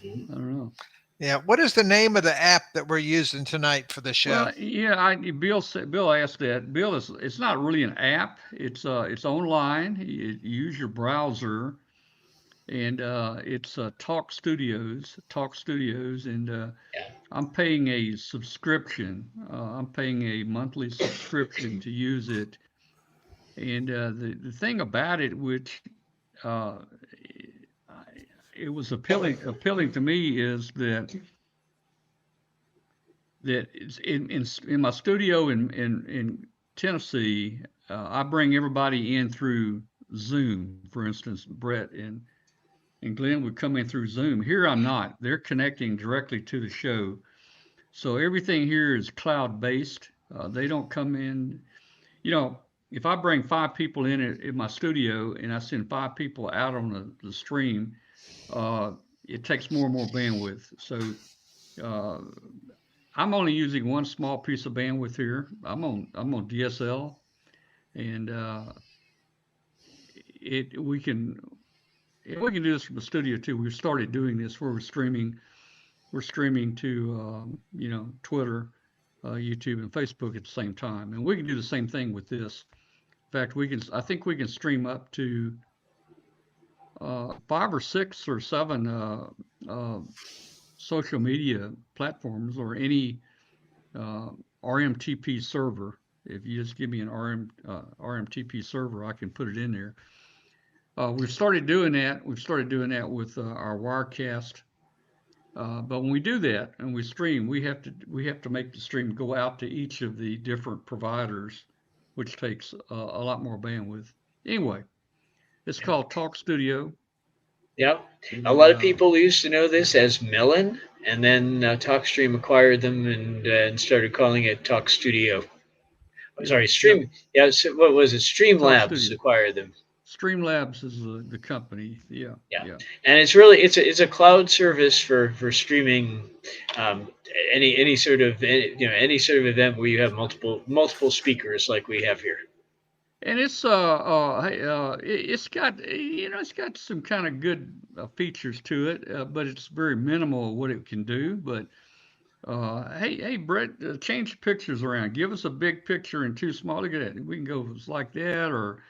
I don't know. Yeah. What is the name of the app that we're using tonight for the show? Well, yeah, Bill asked that. Bill, it's not really an app. It's online. You use your browser, and it's Talk Studios, and Yeah. I'm paying a subscription. I'm paying a monthly subscription to use it. And the thing about it, which uh, it was appealing to me, is that it's in my studio in Tennessee. I bring everybody in through Zoom. For instance, Brett and Glenn would come in through Zoom. Here I'm not. They're connecting directly to the show. So everything here is cloud based. They don't come in. If I bring 5 people in my studio and I send 5 people out on the stream, it takes more and more bandwidth. So I'm only using one small piece of bandwidth here. I'm on DSL, and we can do this from the studio too. We've started doing this where we're streaming to Twitter, YouTube, and Facebook at the same time, and we can do the same thing with this. In fact, I think we can stream up to 5 or 6 or 7 social media platforms or any RMTP server. If you just give me an RMTP server, I can put it in there. We've started doing that. We've started doing that with our Wirecast. But when we do that and we stream, we have to make the stream go out to each of the different providers, which takes a lot more bandwidth. Anyway, it's called Talk Studio. Yep. A lot of people used to know this as Melon, and then TalkStream acquired them and started calling it Talk Studio. Sorry, Stream. Yeah. So what was it? Streamlabs acquired them. Streamlabs is the company. Yeah. And it's a cloud service for streaming any sort of event where you have multiple speakers like we have here. And it's got some kind of good features to it, but it's very minimal what it can do. But hey, Brett, change the pictures around. Give us a big picture and 2 small. Look at that. We can go like that, or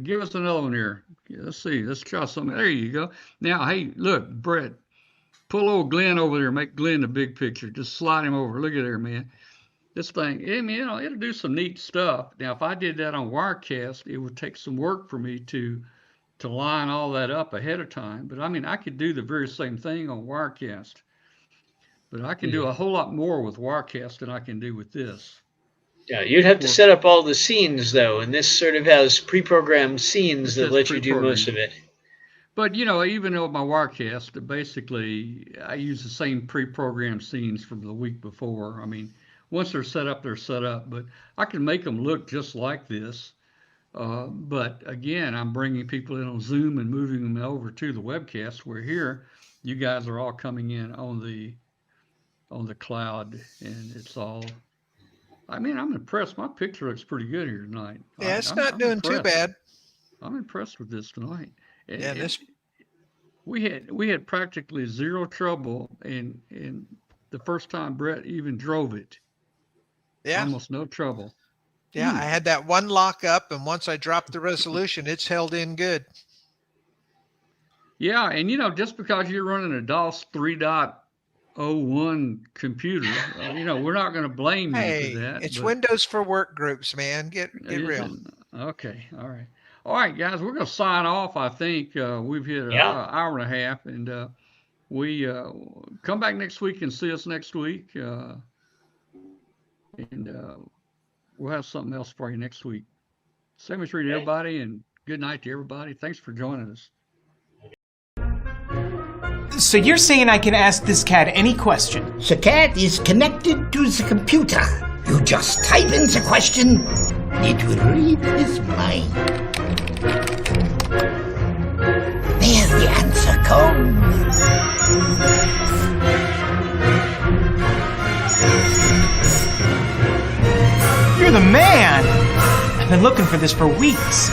give us another one here. Let's see. Let's try something. There you go. Now, hey, look, Brett, pull old Glenn over there. Make Glenn the big picture. Just slide him over. Look at there, man. This thing, it'll do some neat stuff. Now, if I did that on Wirecast, it would take some work for me to line all that up ahead of time. But I could do the very same thing on Wirecast. But I can do a whole lot more with Wirecast than I can do with this. Yeah, you'd have to set up all the scenes, though, and this sort of has pre-programmed scenes that let you do most of it. But, even though my Wirecast, basically, I use the same pre-programmed scenes from the week before. Once they're set up, they're set up. But I can make them look just like this. But, again, I'm bringing people in on Zoom and moving them over to the webcast, where here you guys are all coming in on the cloud, and it's all... I'm impressed. My picture looks pretty good here tonight. Yeah, it's not doing too bad. I'm impressed with this tonight. Yeah, we had practically zero trouble in the first time Brett even drove it. Yeah, almost no trouble. Yeah, I had that one lock up, and once I dropped the resolution, it's held in good. Yeah, and just because you're running a DOS 3.01 computer, we're not going to blame you for that. It's Windows for work groups, man. Get real. Okay, all right, guys, we're going to sign off. I think we've hit an hour and a half, and we come back next week and see us next week, and we'll have something else for you next week. Same as to everybody, and good night to everybody. Thanks for joining us. So you're saying I can ask this cat any question? The cat is connected to the computer. You just type in the question, it will read his mind. There the answer comes. You're the man! I've been looking for this for weeks.